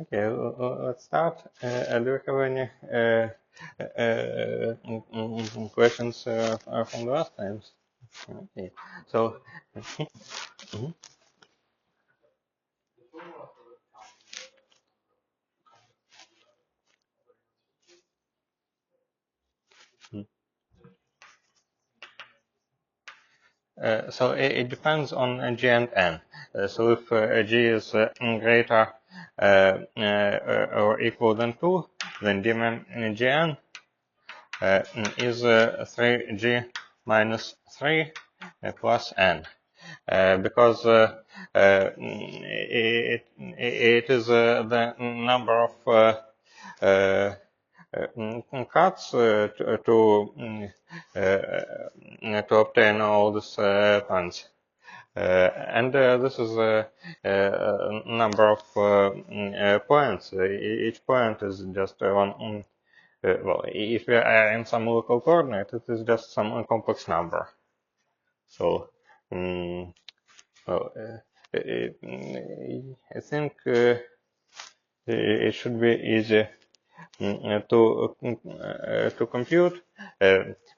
Okay, let's start. Do you have any questions from the last times? Okay, so mhm. So it depends on G and N. So if G is greater or equal than 2, then Gn is 3G minus 3 plus N. Because it is the number of cuts to obtain all these points. And this is a number of points. Each point is just one. Well, if we are in some local coordinate, it is just some complex number. So, well, I think it should be easy to compute.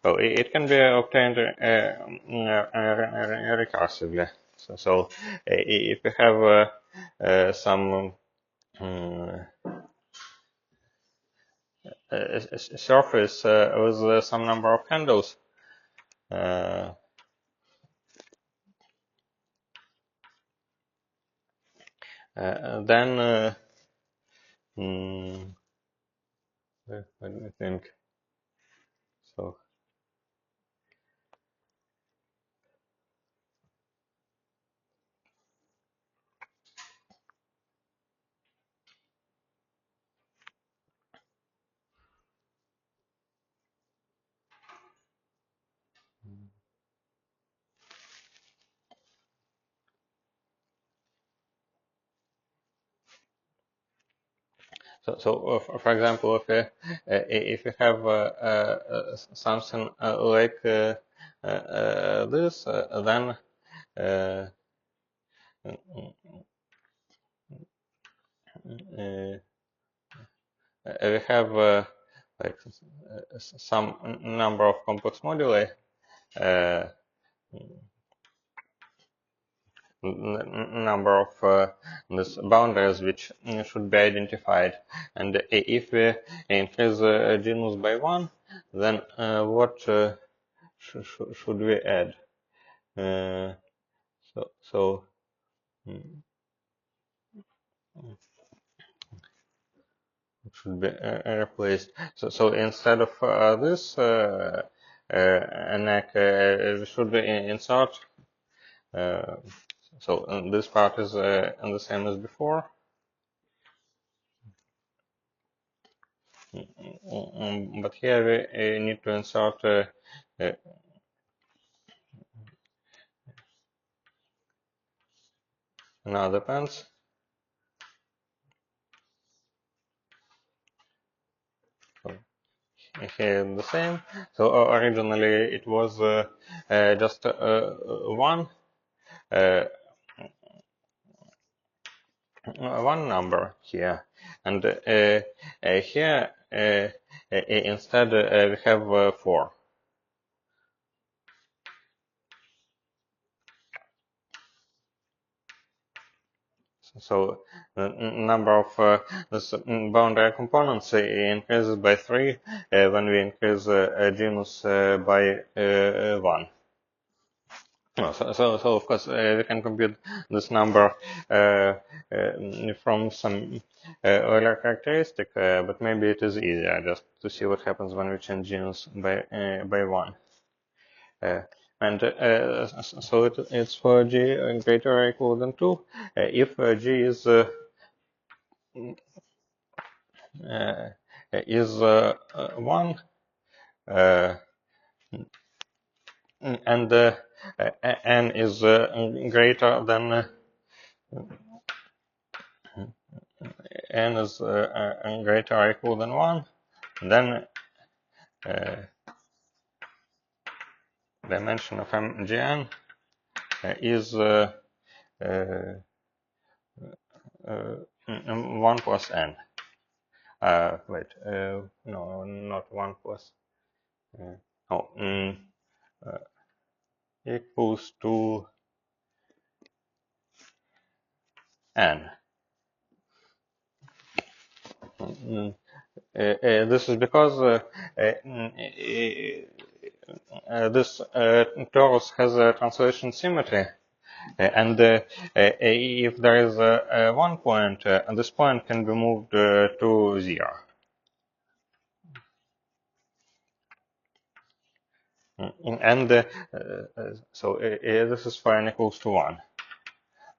Well, it can be obtained recursively. So if we have some surface with some number of handles, then what do you think? So. So, for example, if you have something like this, then we have like some number of complex moduli, number of these boundaries which should be identified. And if we increase genus by 1, then what should we add? So it should be replaced. So instead of this neck, we should insert. So this part is the same as before. But here we need to insert another pants. So here the same. So originally it was just one number here, and here instead we have 4. So the number of this boundary components increases by 3 when we increase genus by 1. So of course we can compute this number from some Euler characteristic, but maybe it is easier just to see what happens when we change genus by 1. And so it's for G greater or equal than 2. If G is 1, and n is greater than n is greater or equal than 1, then dimension of mgn is 1 plus n. Wait, no, not 1 plus. Oh, equals to n. This is because this torus has a translation symmetry, and if there is one point, this point can be moved to 0. And so this is for n equals to 1.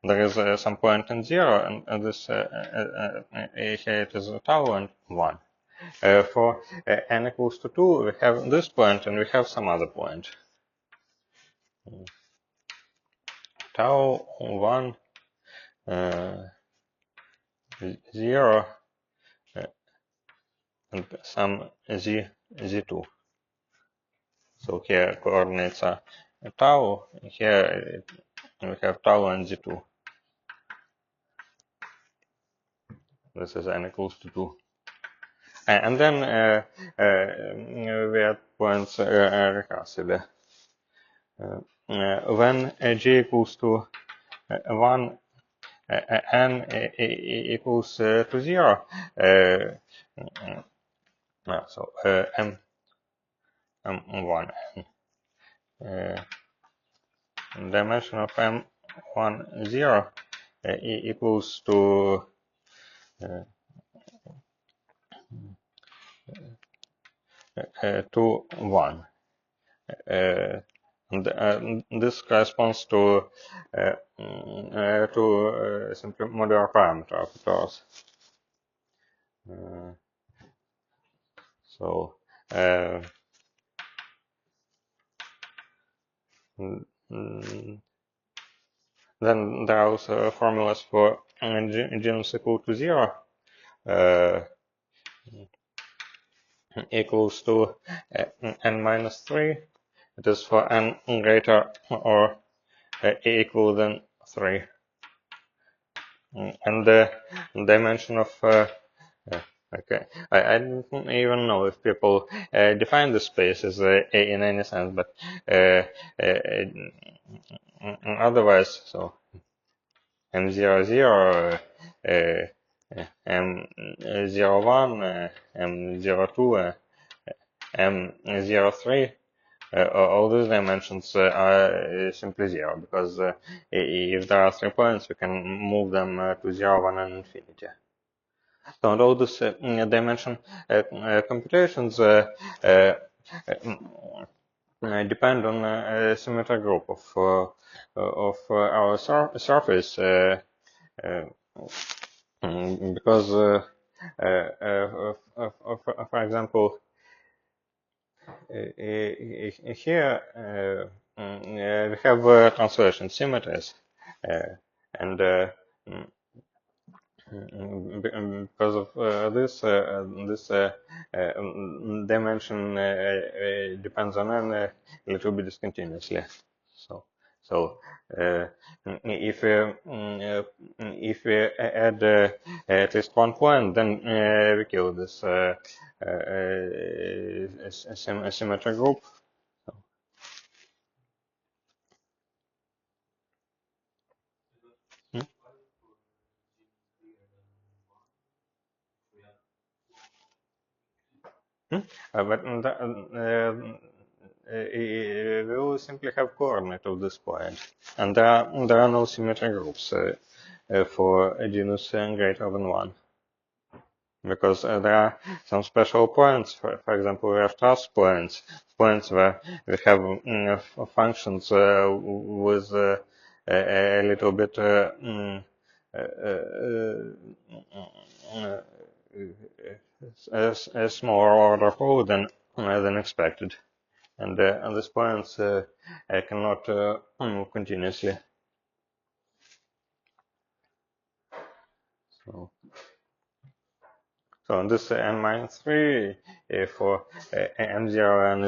There is some point in 0, and this here it is tau and 1. For n equals to 2, we have this point, and we have some other point. Tau 1, 0, and some z2. So here coordinates are tau. Here we have tau and z2. This is n equals to 2. And then we add points recursively. When j equals to 1, n equals to 0, so m1, dimension of m1, 0 equals to 1. And this corresponds to simply modular parameter of torus. So then there are also formulas for genus equal to 0, equals to n minus 3. It is for n greater or equal than 3. And the dimension of okay, I don't even know if people define the space as in any sense, but otherwise, so m00, m01, m02, m03. All these dimensions are simply 0, because if there are 3 points, we can move them to 0, 1, and infinity. So, and all these dimension computations depend on a symmetric group of our surface, because, for example, here we have translation symmetries, and because of this dimension depends on n a little bit discontinuously. So if we add at least one point, then we kill this symmetric group. But we will simply have coordinate of this point, and there are no symmetric groups for a genus greater than 1, because there are some special points. For example, we have task points where we have functions with a little bit a smaller order code than expected, and these points cannot move continuously. So this n minus 3 for m0n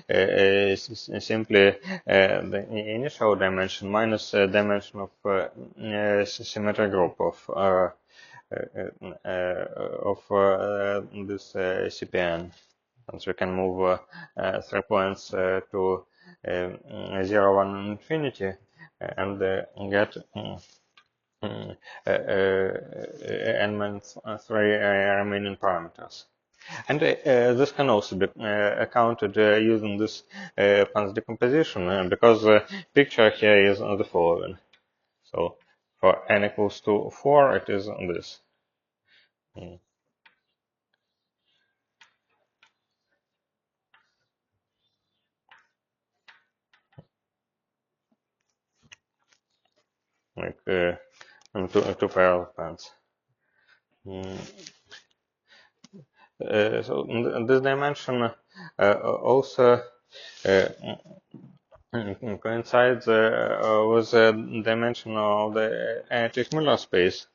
is simply the initial dimension minus dimension of symmetric group of this CPN. And we can move 3 points to 0, 1, and infinity, and get n minus 3 remaining parameters. And this can also be accounted using this Pan's decomposition, because the picture here is the following. So for n equals to 4, it is this. Like two parallel pans. So this dimension also coincides with the dimension of the Miller space.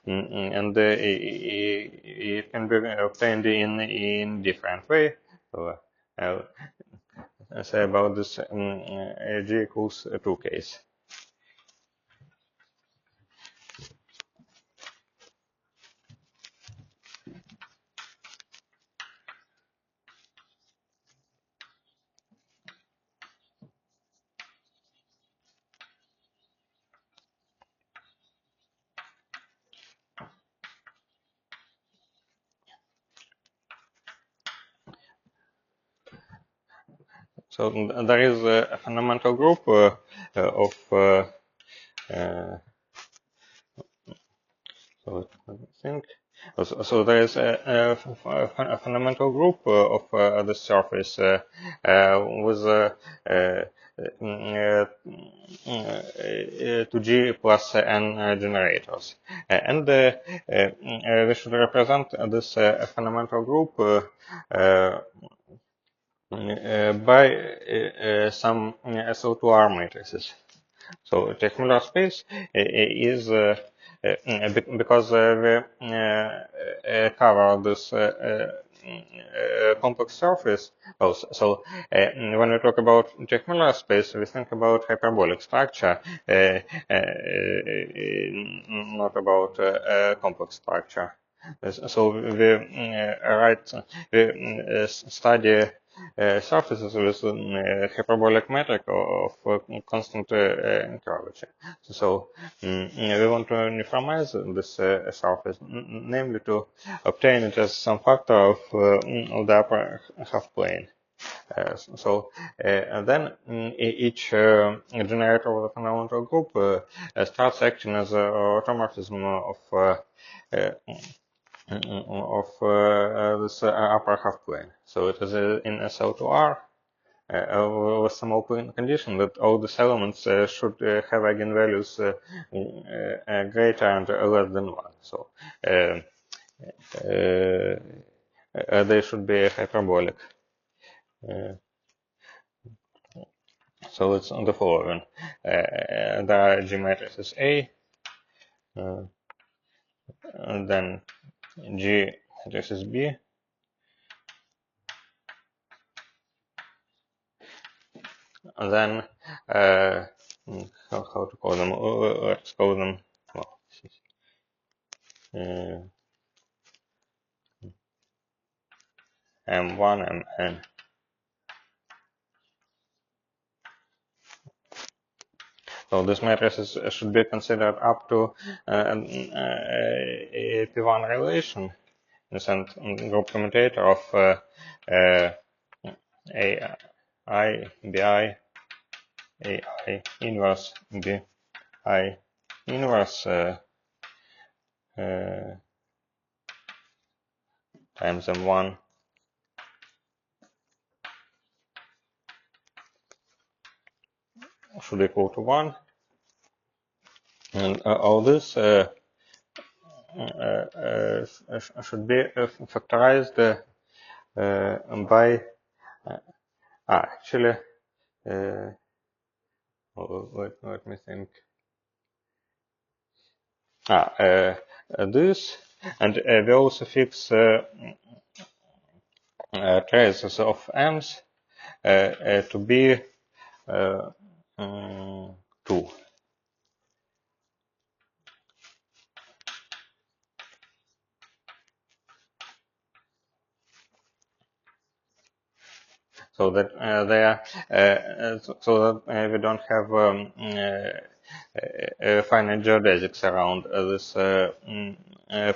And it can be obtained in different way. So I'll say about this G equals 2 case. So there is a fundamental group of so I think so there is a fundamental group of the surface with 2G plus n generators, and we should represent this fundamental group by some SO2R matrices. So Teichmuller space is because we cover this complex surface. So when we talk about Teichmuller space, we think about hyperbolic structure, not about complex structure. So we study surfaces with hyperbolic metric of constant curvature. So we want to uniformize this surface, namely to obtain it as some factor of the upper half plane. And then each generator of the fundamental group starts acting as an automorphism of this upper half plane. So it is in SL2R with some open condition that all these elements should have eigenvalues greater and less than 1. So they should be hyperbolic. So it's on the following. There are G matrices A, and then G matrices B, and then how to call them? Let's call them M1, Mn. So this matrices should be considered up to a P1 relation, and group commutator of AI, BI, AI inverse, BI inverse times M1 should equal to 1. And all this should be factorized by actually let me think. This, and we also fix traces of m's to be 2. so that they are so that we don't have finite geodesics around this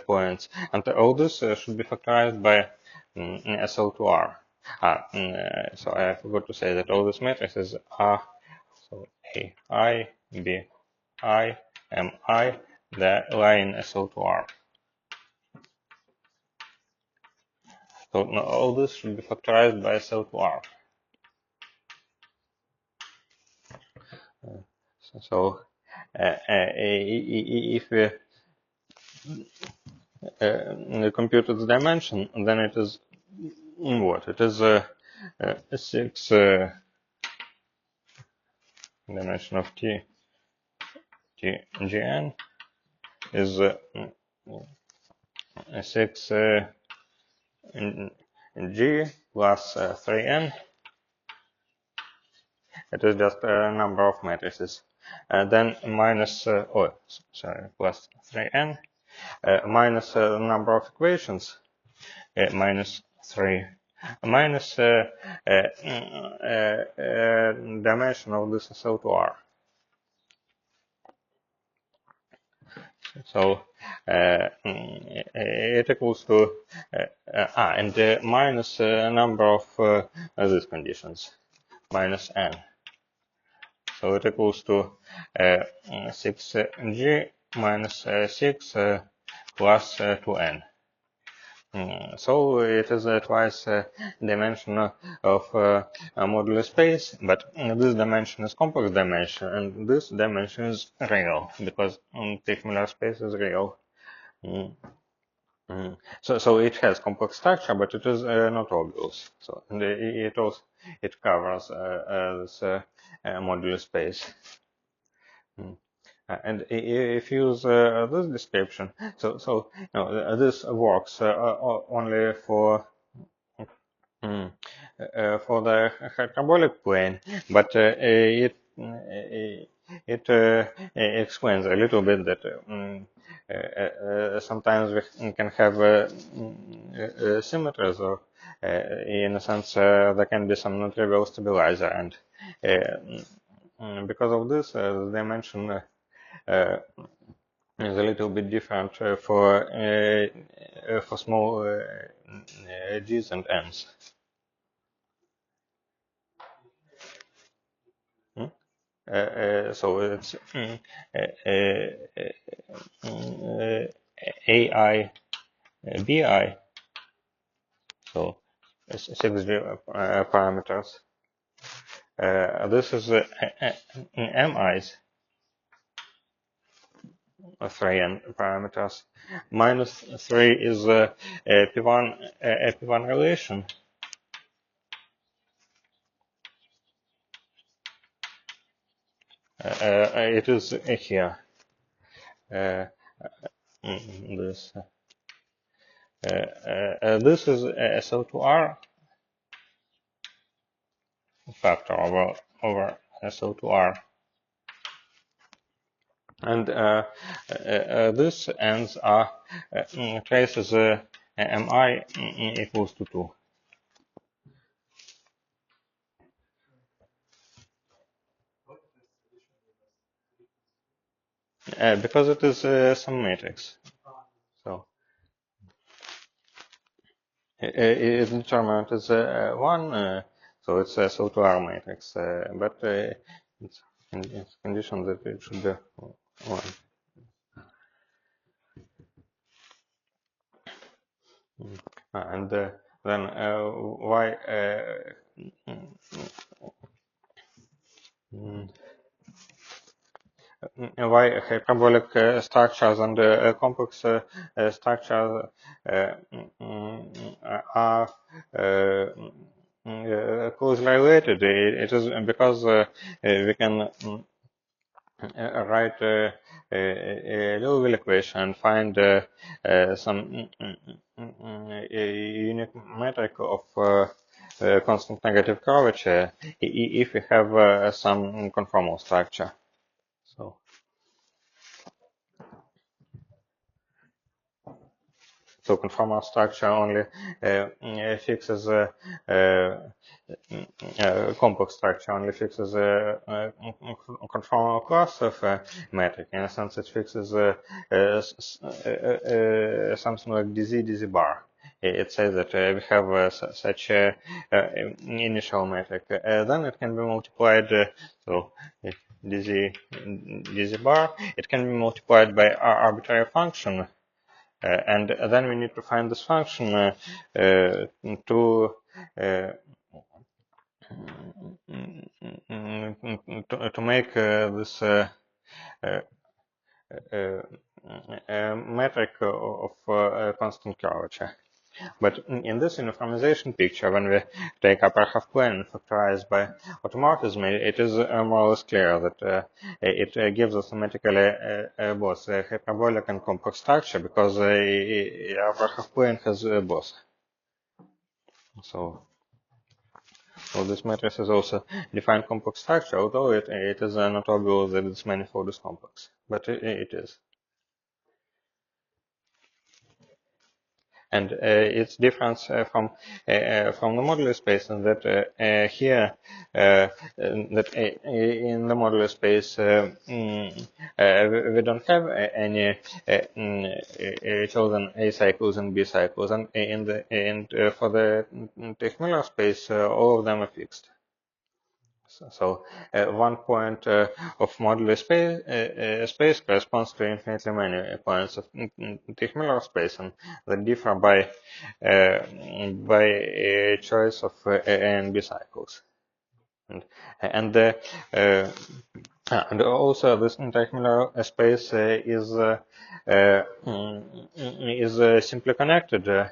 points, and all this should be factorized by SL2R. So I forgot to say that all these matrices are so A I B I M I, they lie in SL2R. So now all this should be factorized by SL2R. So if we compute its dimension, then it is what? It is 6 dimension of Gn is 6 G plus 3n. It is just a number of matrices. Then minus, plus 3n, minus the number of equations, minus 3, minus dimension of this SL2R. So it equals to, and minus number of these conditions, minus n. So it equals to 6g minus 6 plus 2n. So it is twice dimension of a modular space, but this dimension is complex dimension, and this dimension is real, because T-Miller space is real. So it has complex structure, but it is not obvious. So and it covers this modular space. And if you use this description, so this works only for the hyperbolic plane, but it explains a little bit that sometimes we can have symmetries, or in a sense there can be some non-trivial stabilizer, and because of this, the dimension is a little bit different for small g's and n's. So it's AI BI, so 6 parameters. This is MIs, 3n parameters. Minus 3 is P1 relation. It is here. This is SO2R factor over SO2R, and this ends are traces MI equals to 2. Because it is some matrix, so its determinant is 1, so it's a SO2R matrix, but it's condition that it should be 1. And then why why hyperbolic structures and complex structures are closely related. It is because we can write a Liouville equation and find some unique metric of constant negative curvature if we have some conformal structure. So So conformal structure only fixes complex structure only fixes a conformal class of metric. In a sense, it fixes something like dz bar. It says that we have such a initial metric. Then it can be multiplied. So dz bar. It can be multiplied by arbitrary function. And then we need to find this function to make this metric of constant curvature. But in this uniformization picture, when we take upper half plane and factorize by automorphism, it is more or less clear that it gives us automatically both hyperbolic and complex structure, because upper half plane has both. So this matrix is also defined complex structure, although it is not obvious that this manifold is complex, but it is. And its difference from the moduli space is that here that in the moduli space we don't have any chosen A cycles and B cycles, and for the Teichmüller space all of them are fixed. So 1 point of moduli space corresponds to infinitely many points of Teichmüller space, and that differ by a choice of A and B cycles. And also this Teichmüller space is simply connected.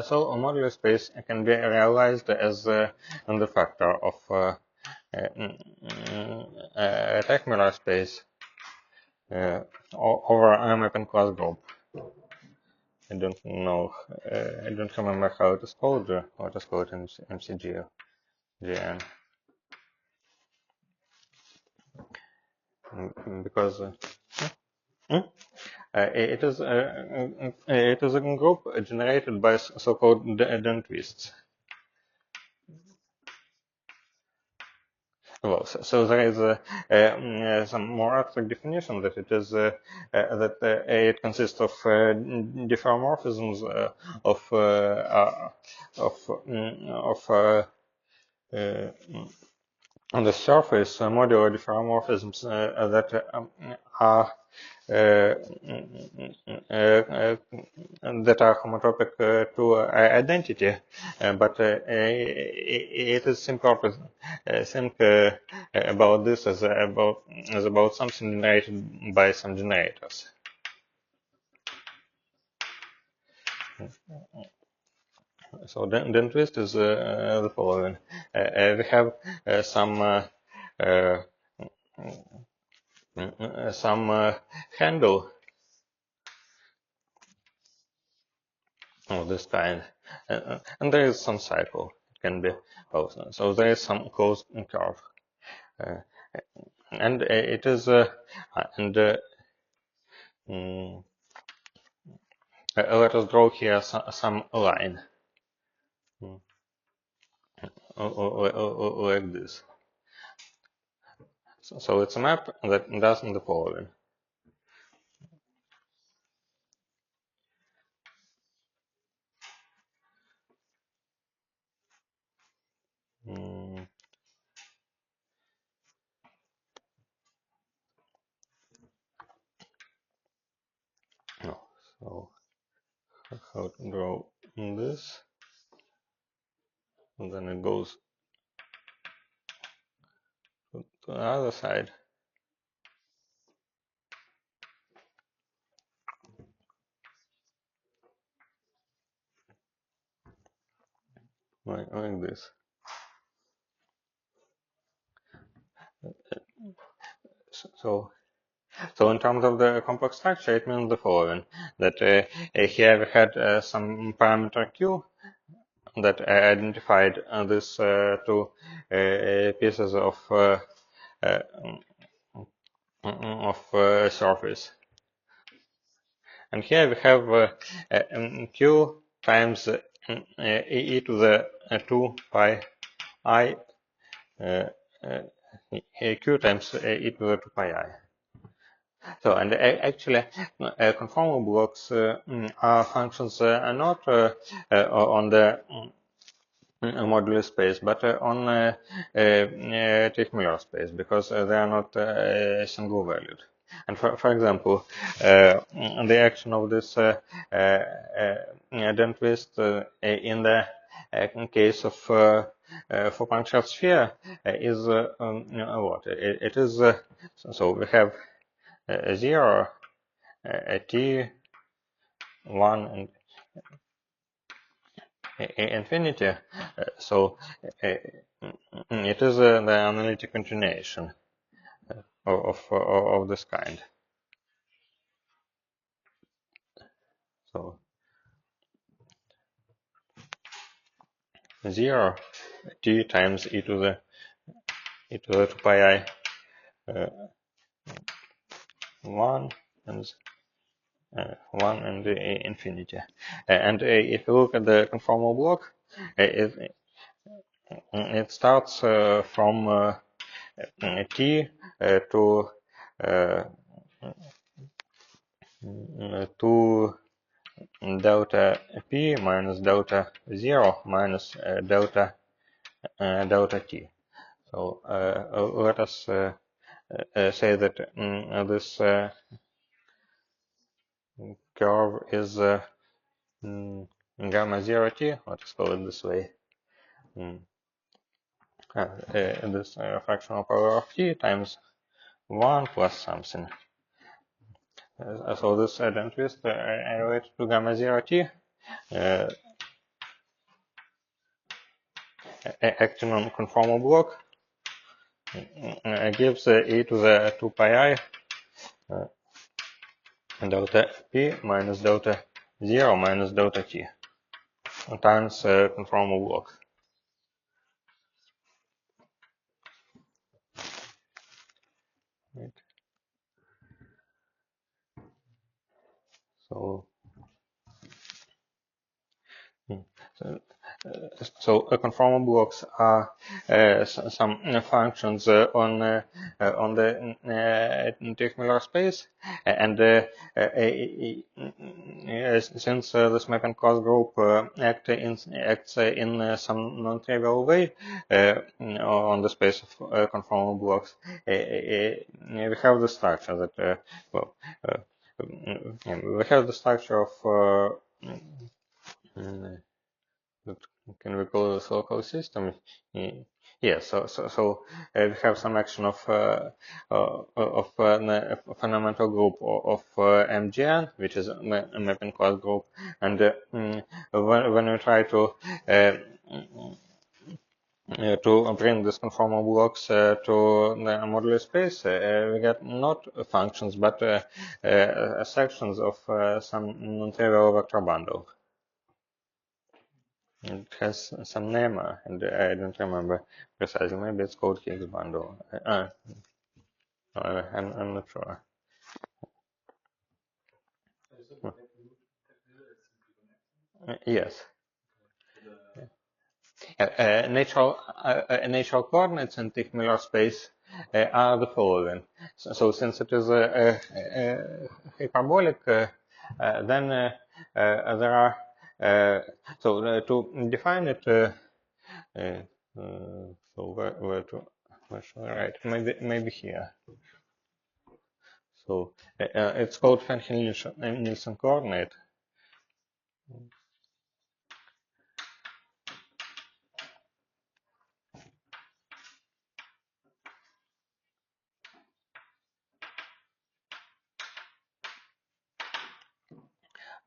So a modular space can be realized as the factor of a Teichmüller space over a mapping class group. I don't know. I don't remember how it is called. What is called in MCG. GN. Because it is a group generated by so-called den twists. Well, so there is some more abstract definition that it is that it consists of diffeomorphisms on the surface modular diffeomorphisms that are that are homotropic to identity, but it is simply think about this as about something generated by some generators. So den twist is the following: we have some handle of this kind, and there is some cycle. It can be also. So there is some closed curve, and it is let us draw here some line like this. So it's a map that does the following. No, so how to draw this, and then it goes to the other side. Like this. So in terms of the complex structure, it means the following: that here we had some parameter q that identified these two pieces of surface. And here we have q times e to the 2 pi I q times e to the 2 pi I. So, and actually, conformal blocks are functions are not on the modular space, but on Teichmüller space, because they are not single valued. And for example, the action of this dent twist in the case of four-punctured sphere is what? It is so we have a 0, a t, 1, and infinity. So it is the analytic continuation of this kind. So 0 t times e to the 2 pi I 1 and 1 and infinity. And if you look at the conformal block, it starts from t to delta p minus delta 0 minus delta t. So let us say that this curve is gamma 0 t. Let us call it this way. This fractional power of t times 1 plus something. So this dent twist related to gamma 0 t acting on conformal block gives e to the 2 pi I delta p minus delta 0 minus delta t times conformal block. Right. So, so conformal blocks are some functions on the Teichmüller space, and since this mapping class group acts in some non-trivial way on the space of conformal blocks, we have the structure that well. We have the structure of can we call this local system? Yes. So we have some action of a fundamental group of MGN, which is a mapping class group, and when we try to bring these conformal blocks to the modular space, we get not functions but sections of some non-trivial vector bundle. It has some name, and I don't remember precisely. Maybe it's called Higgs bundle. I'm not sure. Yes. Natural coordinates in Teichmüller space are the following. So since it is hyperbolic, then there are so to define it. So where should I write? Maybe here. So it's called Fenchel-Nielsen coordinate.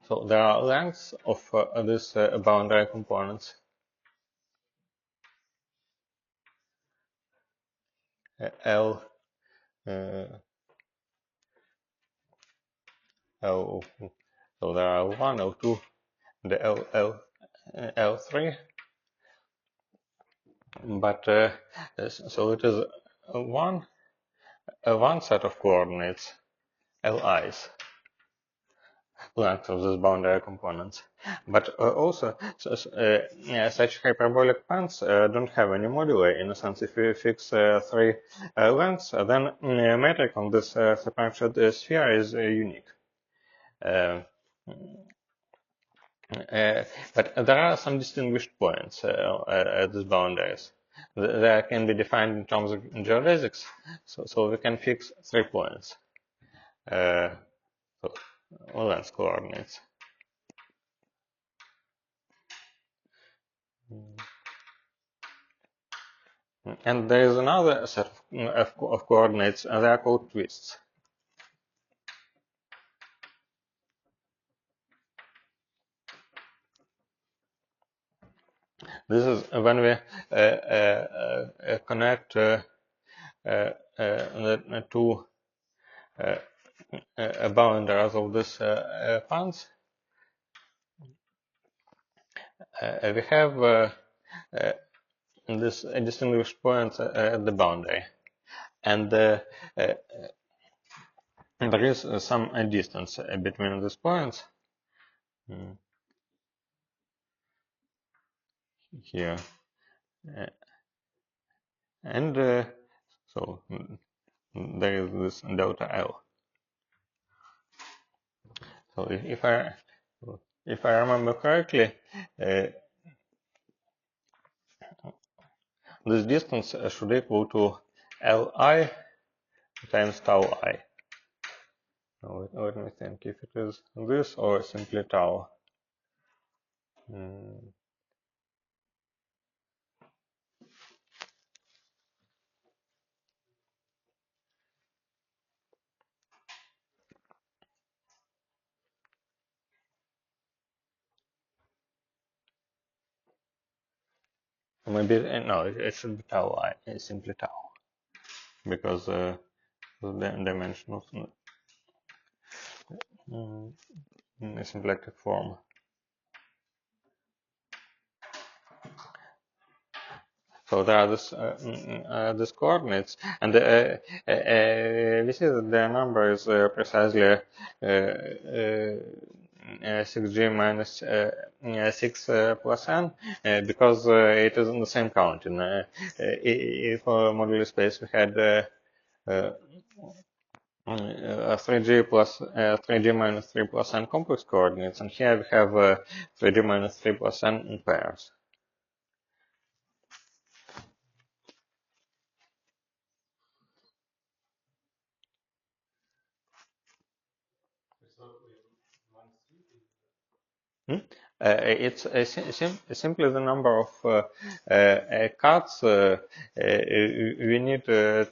So there are lengths of these boundary components. L, L, so there are L1, L2, the L3, but so it is one one set of coordinates, LIs, length of these boundary components. But also, such hyperbolic pans don't have any moduli. In a sense, if you fix three lengths, then metric on this separate sphere is unique. Uh, but there are some distinguished points at these boundaries. They can be defined in terms of geodesics, so we can fix 3 points. So length coordinates. And there is another set of coordinates, and they are called twists. This is when we connect the two boundaries of this pans. We have this distinguished points at the boundary, and there is some distance between these points here, and so there is this delta L. So if I remember correctly, this distance should equal to Li times tau I. Now, let me think if it is this or simply tau. Maybe no, it should be tau I. It's simply tau because the dimension of symplectic form. So there are these coordinates, and we see that their number is precisely 6g minus 6 plus n, because it is in the same counting. If moduli space we had 3g plus 3g minus 3 plus n complex coordinates, and here we have 3g minus 3 plus n in pairs. It's simply the number of cuts we need to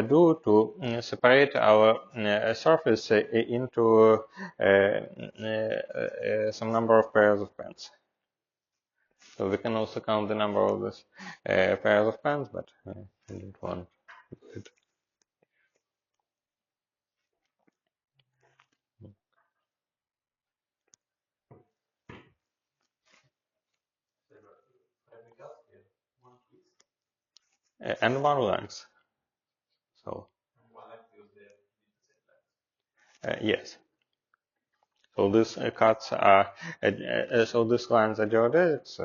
do to separate our surface into some number of pairs of pens. So we can also count the number of these pairs of pens, but I don't want to do it. And one length. So yes. So these cuts are, so these lines are geodesics.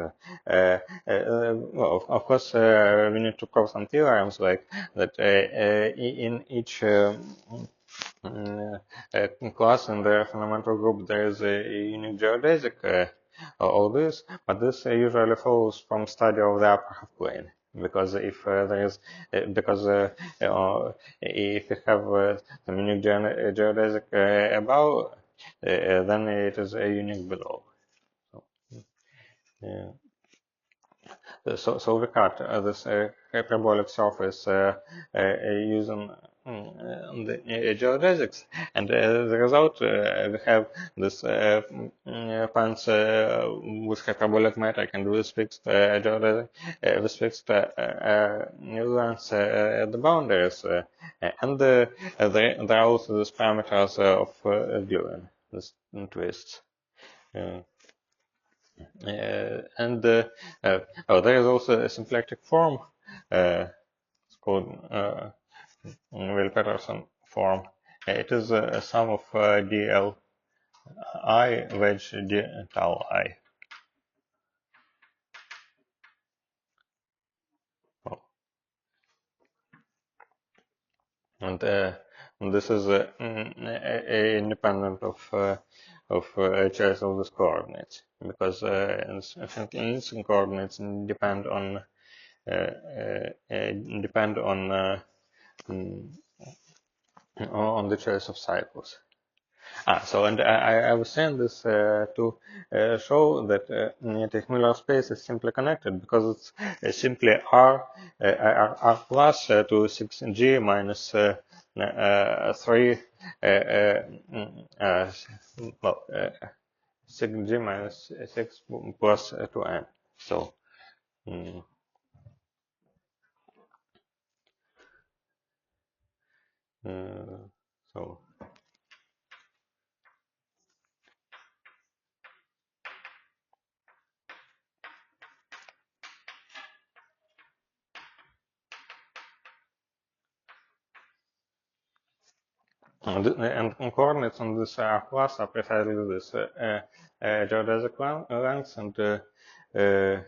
Well, of course, we need to prove some theorems like that in each class in the fundamental group there is a unique geodesic, all this, but this usually follows from study of the upper half plane. Because if there is, because if you have some unique geodesic above, then it is a unique below. So, so we cut this hyperbolic surface using the geodesics, and the result we have this pans with hyperbolic metric and with fixed geodesic, with fixed lengths at the boundaries, and there are also these parameters of gluing, these twists. And oh, there is also a symplectic form. It's called Will-Peterson form. It is a sum of dl I wedge d tau I. Oh. And this is independent of choice of these coordinates, because its coordinates depend on depend mm, on the choice of cycles. So and I was saying this to show that Teichmüller space is simply connected, because it's simply R plus to 6G minus 3 well 6G minus 6 plus 2n. So mm, uh, so and coordinates on this class are precisely this geodesic lengths and uh,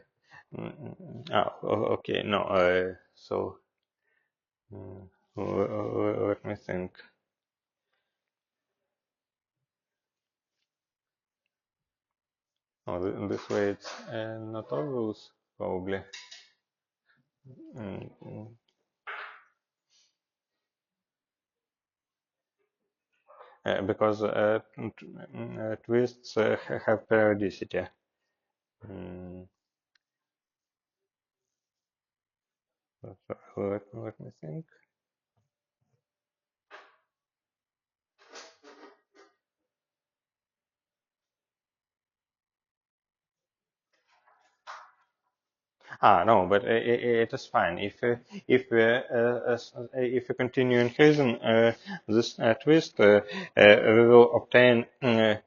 okay, no, so let me think. Oh, this way it's not obvious, probably. Mm, mm. Because twists have periodicity. Mm, let me think. No, but it is fine if we continue increasing this twist, we will obtain a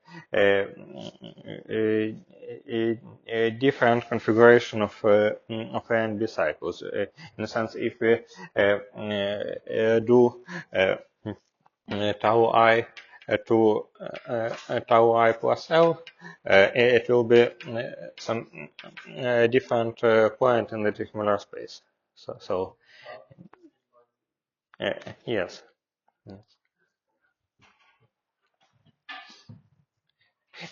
different configuration of A and B cycles. In a sense, if we do tau I to tau I plus L, it will be some different point in the Teichmüller space. So yes.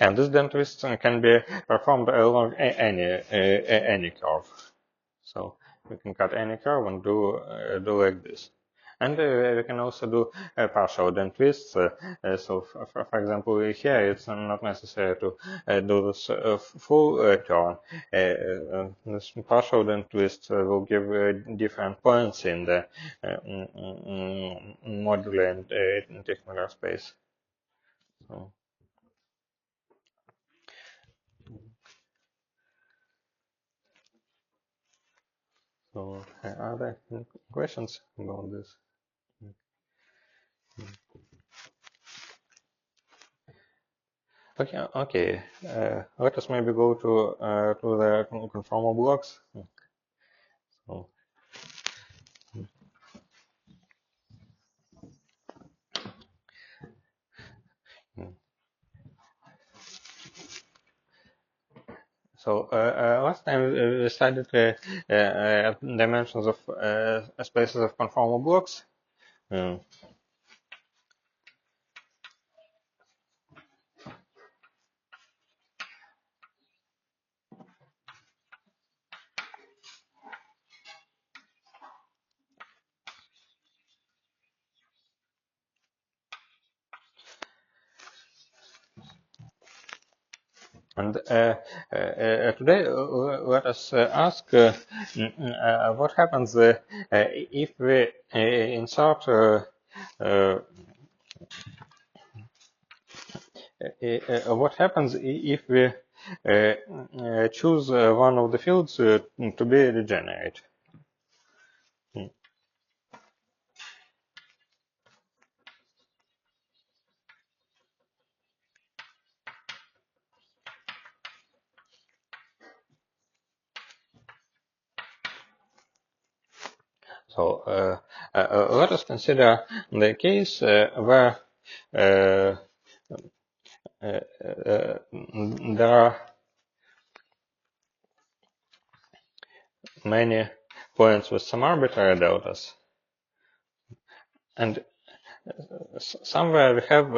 And this dentist can be performed along any curve. So we can cut any curve and do like this. And we can also do partial dent twists. So, for example, here it's not necessary to do this full turn. This partial dent twist will give different points in the Moduli and Teichmüller space. So. So, are there any questions about this? Okay. Let us maybe go to the conformal blocks. So, last time we studied dimensions of spaces of conformal blocks. Um, And today, let us ask what happens if we insert what happens if we choose one of the fields to be degenerate. So let us consider the case where there are many points with some arbitrary deltas, and somewhere we have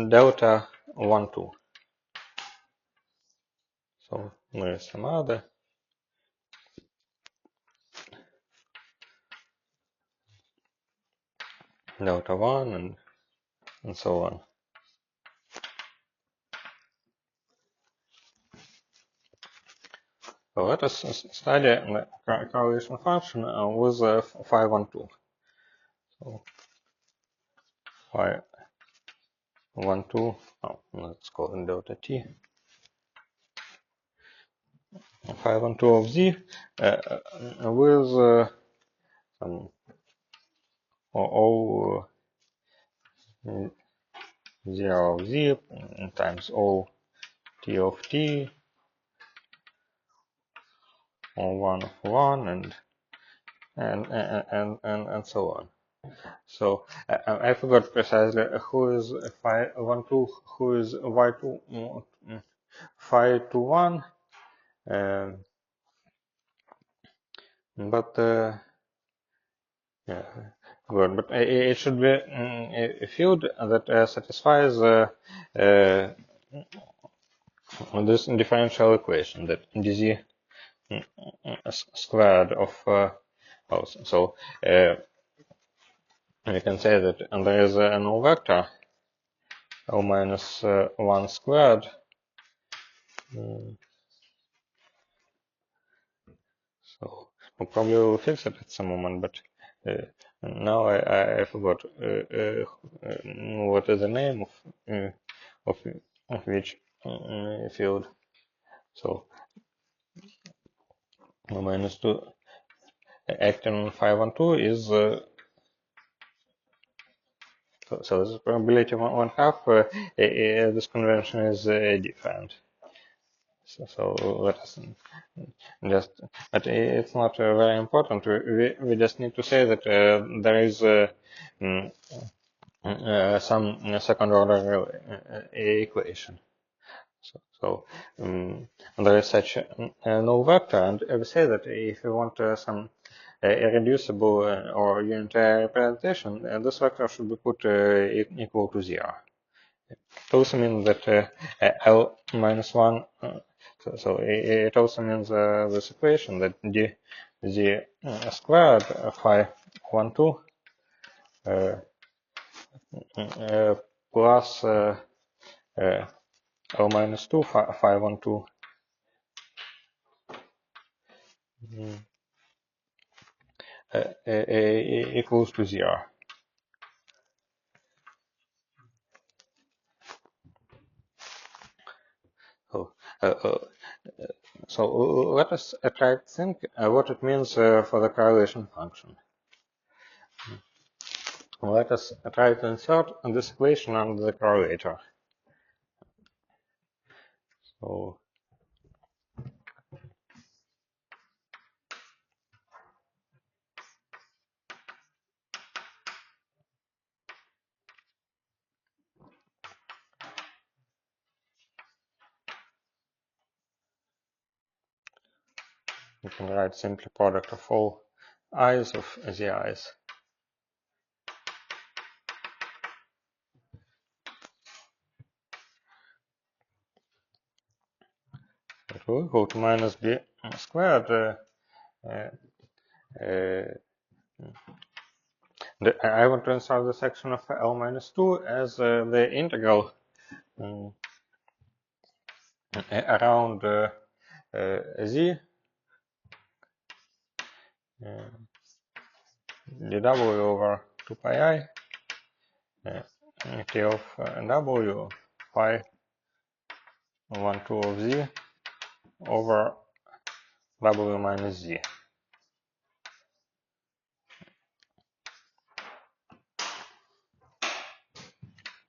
delta 1, 2. So there is some other delta 1 and so on. So let us study the correlation function with phi 1, 2. So phi 1, 2, let's call it delta t. Phi 1, 2 of z with some O 0 of z times O t of t, O 1 of 1, and so on. So I forgot precisely who is phi 1, 2, who is y 2, phi 2, 1, but yeah, good. But it should be a field that satisfies this differential equation, that dz squared of so we can say that there is a null vector L minus 1 squared. So we'll probably fix it at some moment, but now I forgot what is the name of of which field. So L minus 2 acting on phi 1, 2 is so this is probability 1/2. This convention is different. So let us just, but it's not very important. We just need to say that there is some second order equation. So there is such a null vector, and we say that if you want some irreducible or unitary representation, this vector should be put equal to 0. It also means that L minus 1, so it also means this equation that d squared phi 1, 2 plus L minus 2 phi 1, 2 equals to 0. So, so let us try to think what it means for the correlation function. Let us try to insert this equation under the correlator. So you can write simply product of all i's of the i's. It will equal to minus b squared. I want to insert the section of L minus 2 as the integral around z dw over 2 pi I t of w phi 1, 2 of z over w minus z.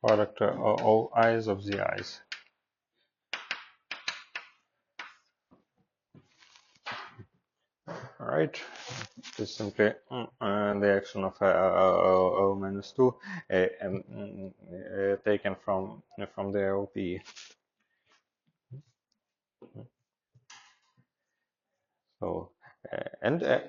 Product all i's of the i's. right? It is simply the action of O minus 2 taken from the OP. So and uh,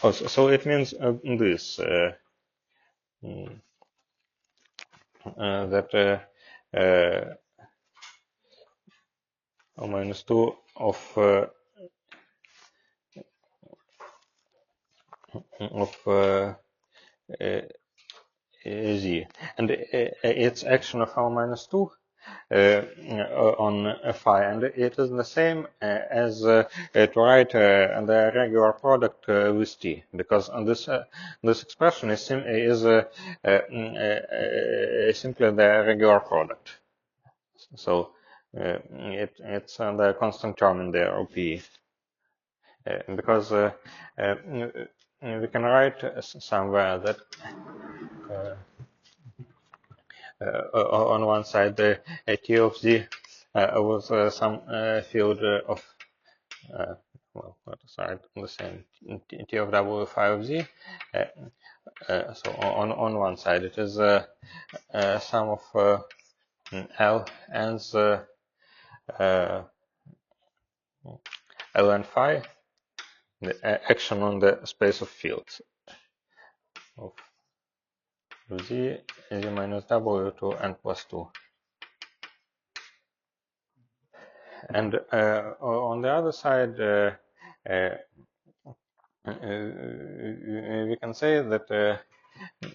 oh, so it means this mm, that O minus 2 of uh, Z, and its action of O minus 2 on phi, and it is the same as to write the regular product with t, because on this expression is simply the regular product. So it's the constant term in the OP, because we can write somewhere that on one side the T of Z was some field of well, not aside the same T of W phi of Z. So on one side it is sum of L and L and phi, the action on the space of fields of Z, Z minus W to n plus 2. And on the other side, we can say that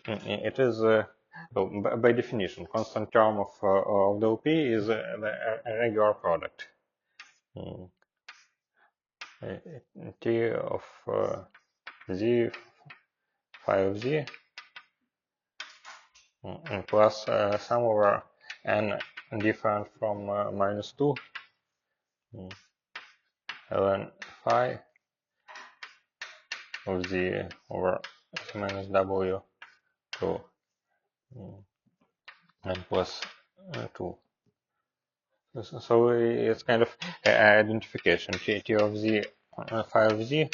it is, so by definition, constant term of the OP is the regular product. T of Z phi of Z plus sum over n different from minus 2 ln phi of Z over Z minus W to n plus 2. So it's kind of identification. T of Z phi of Z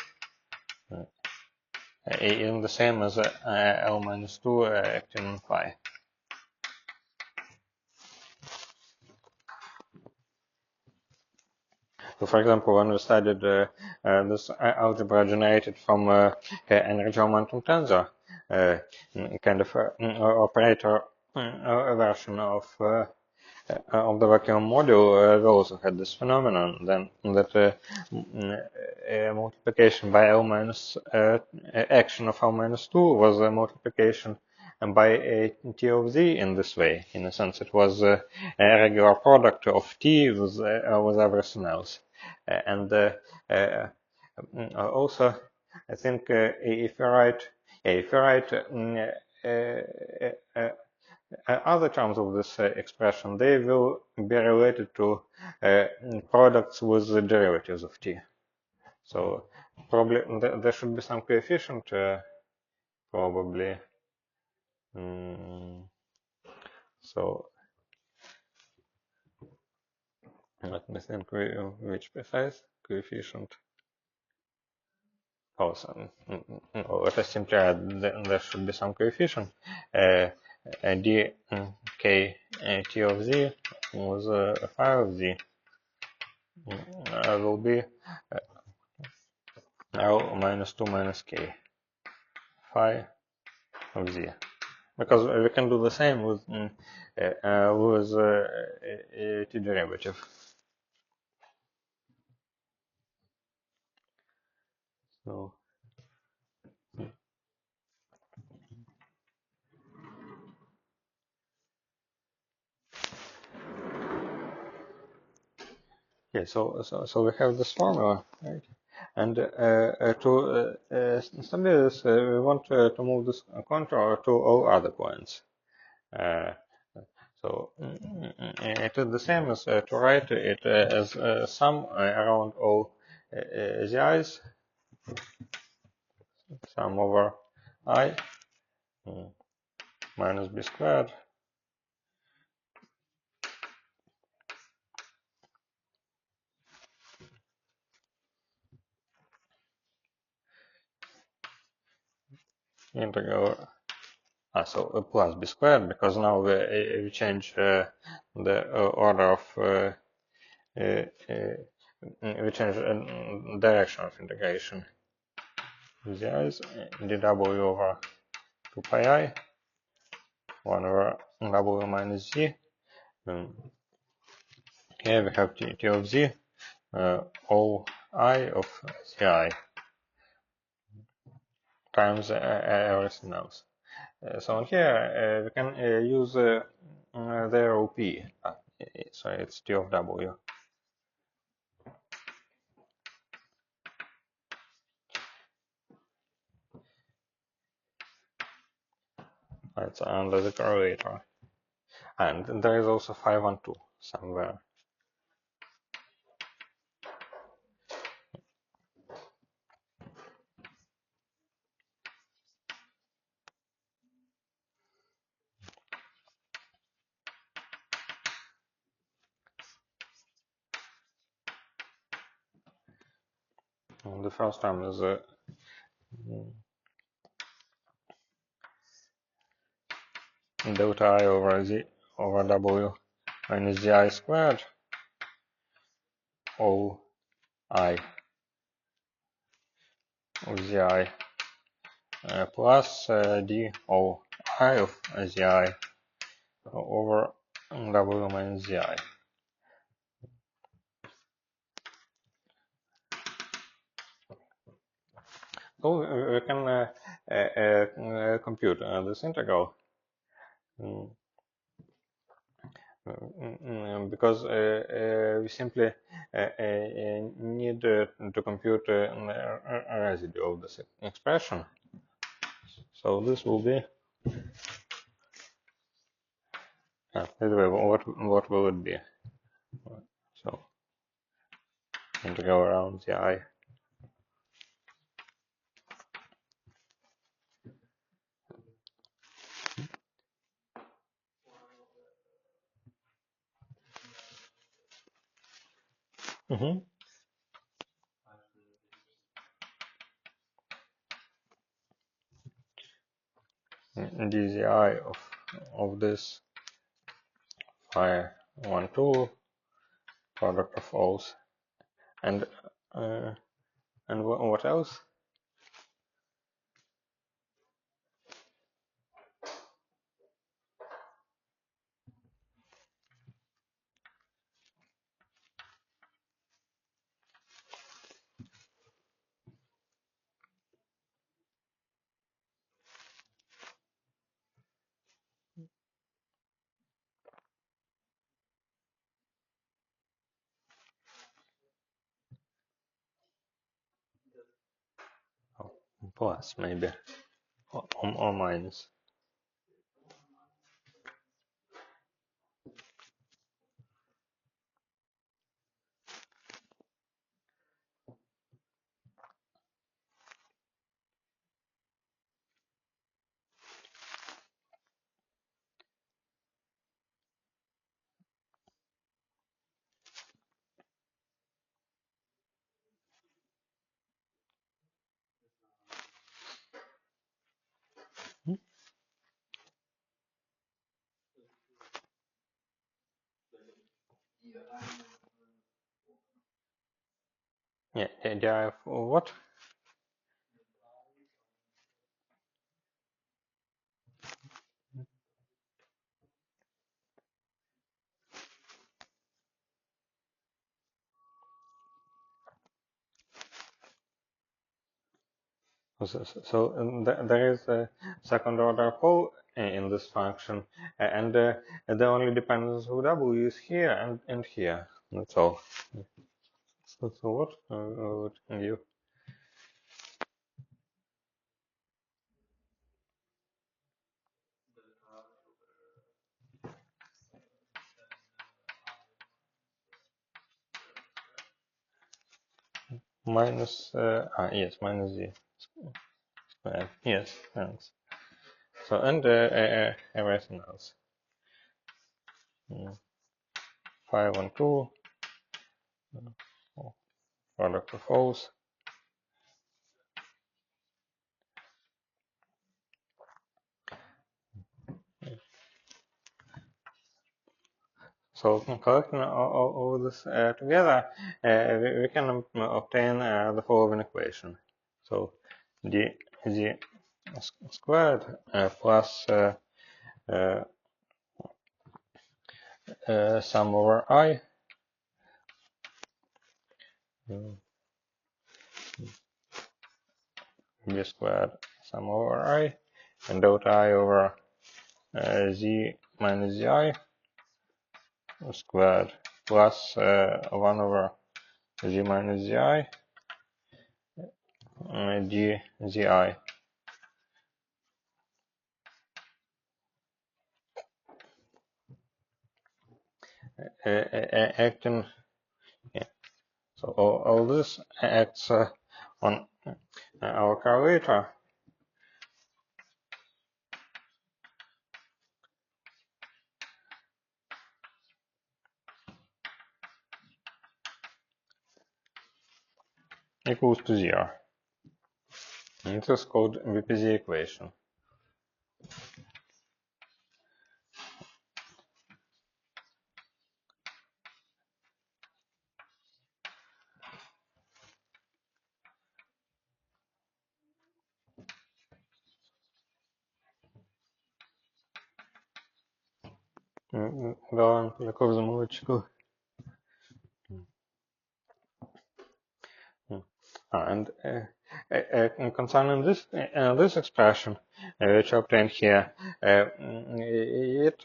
is the same as L minus 2 acting on phi. So, for example, when we studied this algebra generated from energy momentum tensor, kind of operator version of the vacuum module, we also had this phenomenon then that multiplication by L minus action of L minus 2 was a multiplication by a T of Z in this way. In a sense, it was a regular product of T with everything else. And also, I think if you write other terms of this expression, they will be related to products with the derivatives of t. So probably there should be some coefficient, probably. So let me think which precise coefficient. Oh, so, let us simply add there should be some coefficient. D k t of z with phi of z will be L minus 2 minus k phi of z, because we can do the same with t derivative. So yeah, so we have this formula, right? And to study this, we want to move this contour to all other points. So it is the same as to write it as sum around all the i's, sum over I minus b squared integral so plus b squared, because now we change the order of we change direction of integration. Zi is dw over 2 pi I 1 over w minus z. Here we have t of z o I of zi times everything else. So here we can use the OP. So it's T of W. It's under the correlator. And there is also 512 somewhere. And the first term is delta I over Z over W minus Zi squared O I of Zi plus D O I of Zi over W minus Zi. So we can compute this integral because we simply need to compute a residue of this expression. So this will be what will it be? So integral around the I. dzi of this phi 1 2 product of O's and what else? Oh, plus maybe or minus. Yeah, di of what? So there is a second order pole in this function, and the only dependence of W is here and here. That's all. So what would give? Minus, yes, minus Z squared. Yes, thanks. So, and everything else. 5 and 2, product of O's. So collecting all this together, we can obtain the following equation. So dz squared plus sum over I d squared sum over I and dot I over z minus zi squared plus 1 over z minus zi d zi acting. So all this acts on our calculator equals to 0. And this is called BPZ equation. Go on, Яков замовочку. And concerning this expression, which I obtained here, it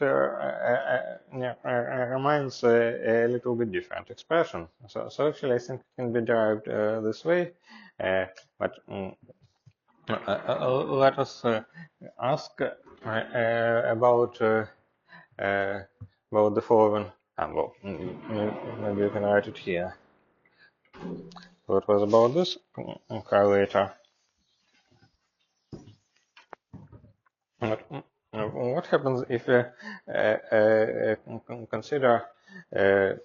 reminds a little bit different expression. So actually, I think it can be derived this way, but let us ask about the following. Well, maybe you can write it here. So it was about this calculator. What happens if we consider the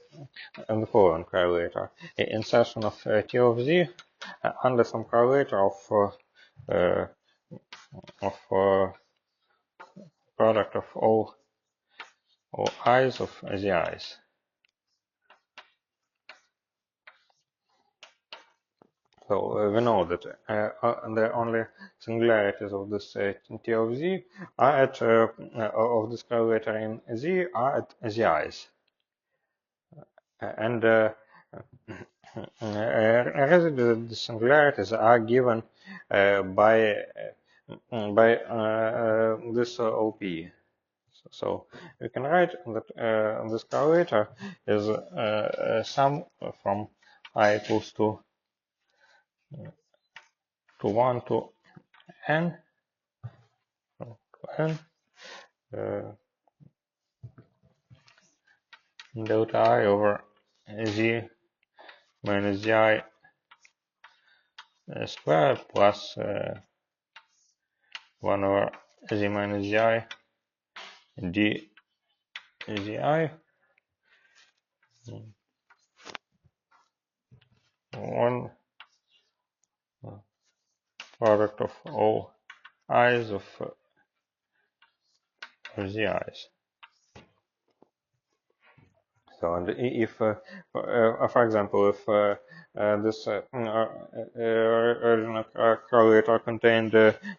following calculator: insertion of T of z under some calculator of product of all i's of the i's. So we know that the only singularities of this T of z are at of this calculator in z are at the i's, and residual singularities are given by this OP. So we can write that this calculator is sum from I equals to 1 to n delta I over z minus zi squared plus 1 over z minus zi d zi, one product of all i's of the i's. So, and if, for example, if this original correlator contained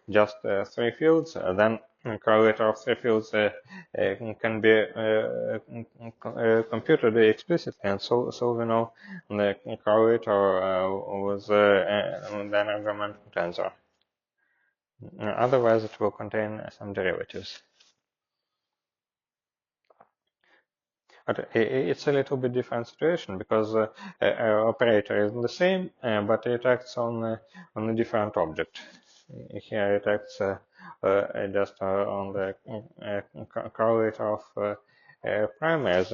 just 3 fields, then correlator of 3 fields can be computed explicitly, and so we know the correlator was an argument tensor. Otherwise, it will contain some derivatives. But it's a little bit different situation because operator is the same, but it acts on a different object. Here it acts just on the correlator of primaries,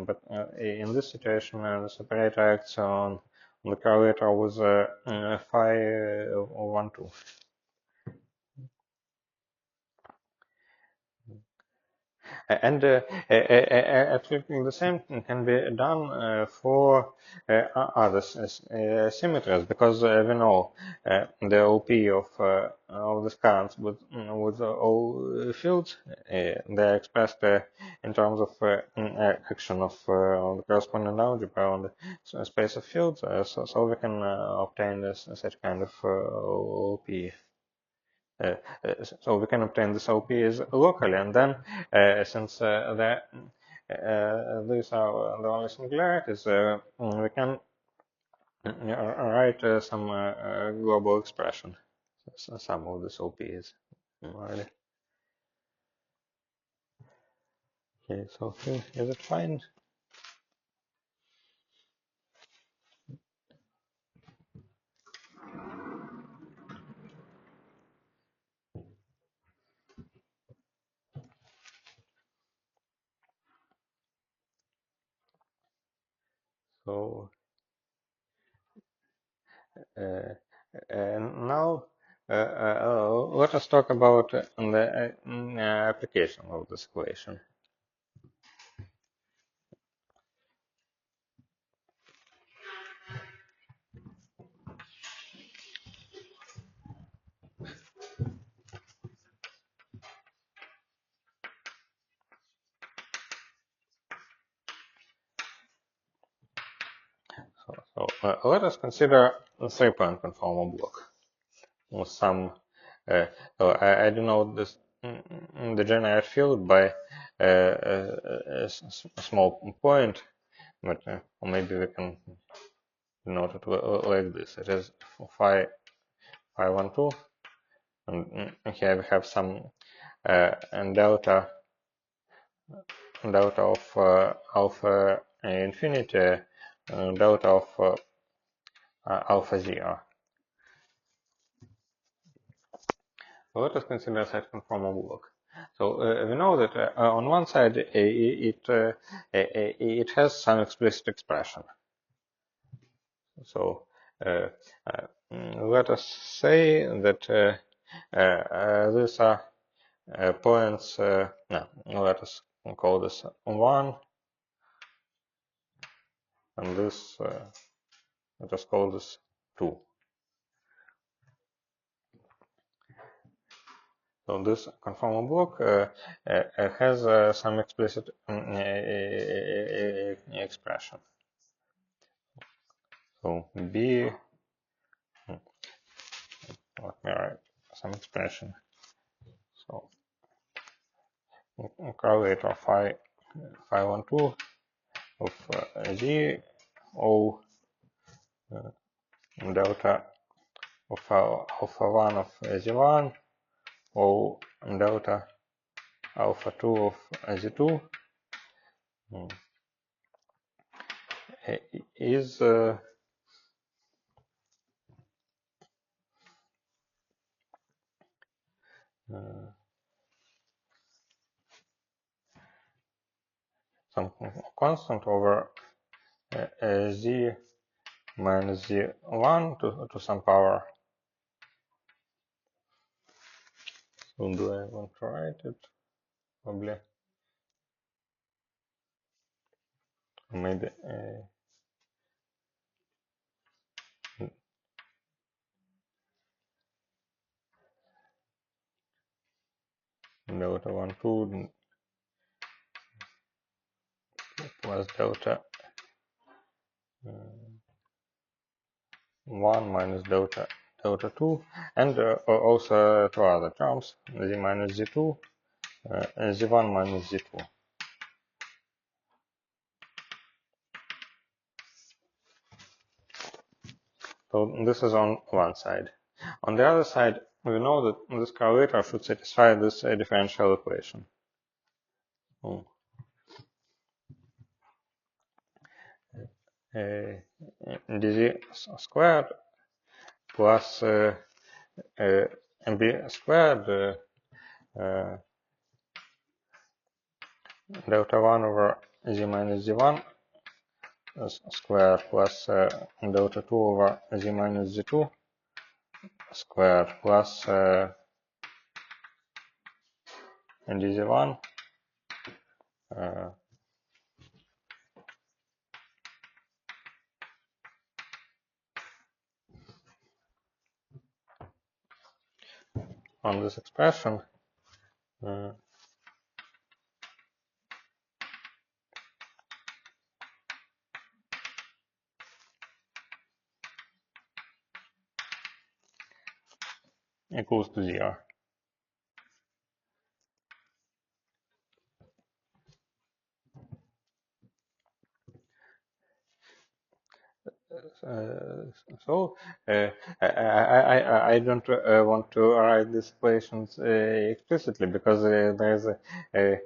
but in this situation, this operator acts on the correlator with phi 1, 2. And actually, the same can be done for other symmetries, because we know the OP of the scans with all fields, they're expressed in terms of action of the corresponding algebra on the space of fields, so we can obtain such kind of OP. So we can obtain this OPs locally, and then since these are the only singularities, we can write some global expression, so some of these OPs. Alright. Okay, so is it fine? So now let us talk about the application of this equation. So let us consider a three-point conformal block with some. So I denote this degenerate field by a small point, but or maybe we can denote it like this. It is phi 12, and here we have some and delta of alpha infinity, delta of alpha 0. So let us consider such conformal block. So we know that on one side it has some explicit expression. So let us say that these are points. No, let us call this 1, and this let us call this 2. So this conformal block has some explicit expression. So B, let me write some expression. So correlator phi 12 of Z O delta of alpha 1 of Z1 O delta alpha 2 of Z2 is some constant over Z minus Z1 to some power. So do I want to write it? Probably. Maybe delta 1 2 plus delta 1 minus delta 2, and also two other terms, Z minus Z2, Z1 minus Z2. So this is on one side. On the other side, we know that this correlator should satisfy this differential equation. dz squared plus mb squared delta 1 over z minus z1 squared plus delta 2 over z minus z2 squared plus dz1 on this expression equals to 0. So I don't want to write these equations explicitly because there's a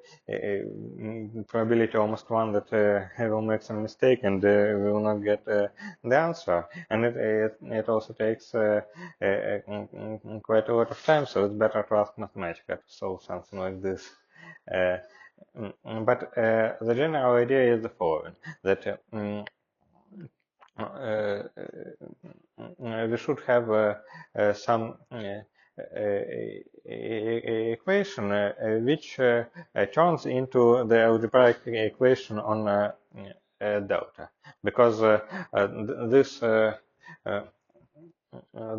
probability almost one that I will make some mistake and we will not get the answer. And it also takes quite a lot of time, so it's better to ask Mathematica to solve something like this. But the general idea is the following, that we should have some equation which turns into the algebraic equation on delta, because this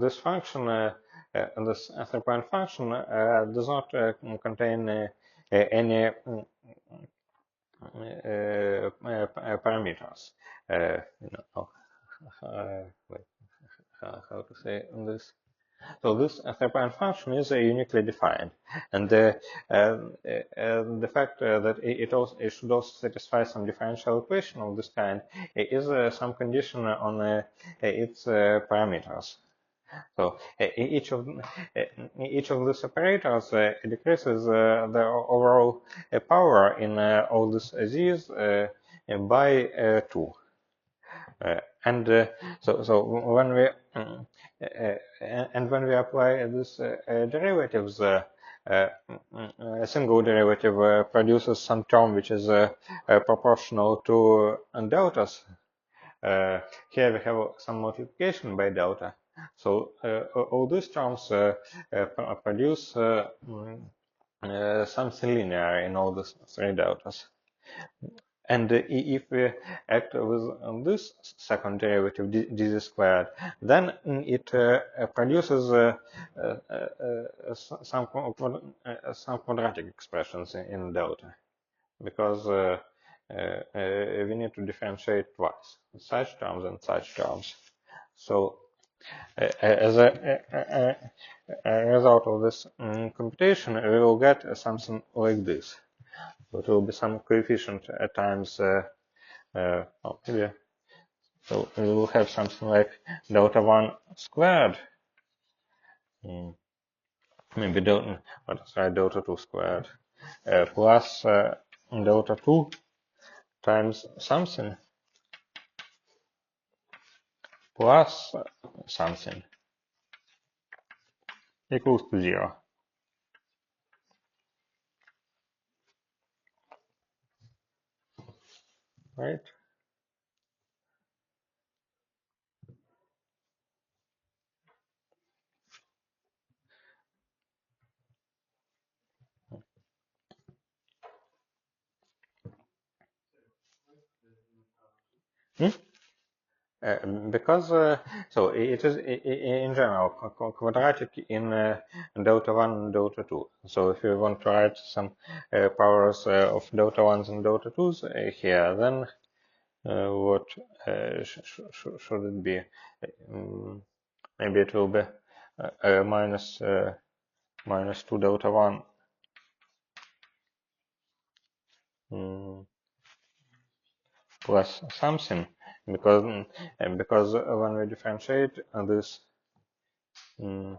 this function, this three-point function, does not contain any parameters. Wait, how to say this? So this three-point function is uniquely defined, and the fact that it should also satisfy some differential equation of this kind is some condition on its parameters. So each of these operators decreases the overall power in all these z's by 2. And so when we and when we apply these derivatives, a single derivative produces some term which is proportional to deltas. Here we have some multiplication by delta. So all these terms produce something linear in all these three deltas. And if we act with this second derivative, dz squared, then it produces some quadratic expressions in delta, because we need to differentiate twice, such terms and such terms. So as a result of this computation, we will get something like this. It will be some coefficient at times, maybe, so we will have something like delta 1 squared, maybe delta, let's try delta 2 squared, plus delta 2 times something, plus something, equals to 0. Right? Because so it is in general quadratic in delta 1 and delta 2. So if you want to write some powers of delta 1s and delta 2s here, then what should it be? Maybe it will be minus 2 delta 1 plus something, because when we differentiate this it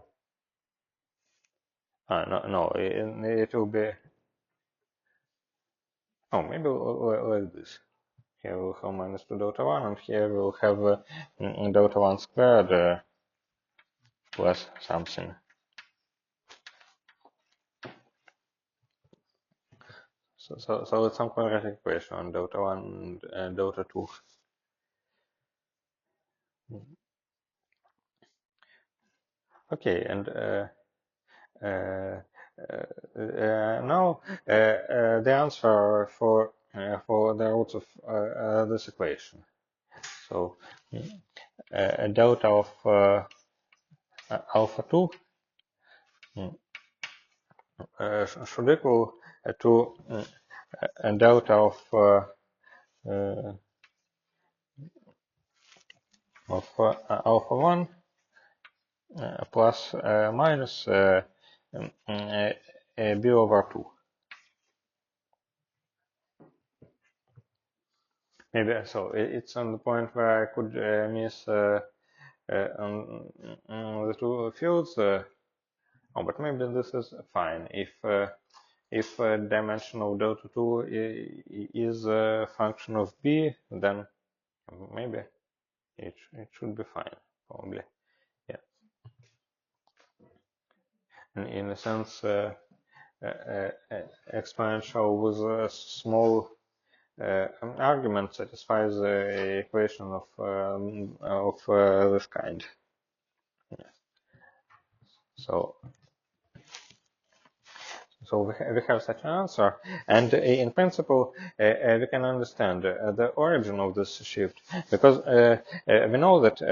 will be, maybe like this. Here we'll have minus 2 delta 1, and here we'll have delta 1 squared plus something. So it's some quadratic equation on delta 1 and delta 2. Okay, and now the answer for for the roots of this equation. So delta of alpha 2 should equal to delta of alpha 1 plus minus b over 2. Maybe so. It's on the point where I could miss the two fields. Oh, but maybe this is fine. If dimension of delta 2 is a function of b, then maybe it should be fine, probably. Yeah. In a sense, exponential with a small argument satisfies the equation of this kind. Yeah. So we have such an answer, and in principle, we can understand the origin of this shift, because we know that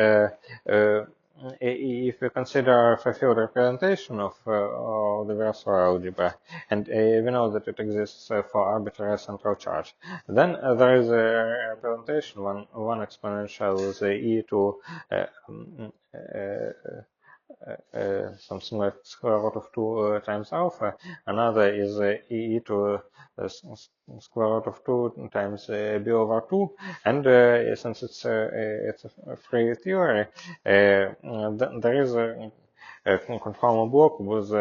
if we consider a field representation of the Versor algebra, and we know that it exists for arbitrary central charge, then there is a representation, one exponential is e to something like square root of 2 times alpha. Another is e to square root of 2 times b over 2. And since it's a free theory, there is a conformal block with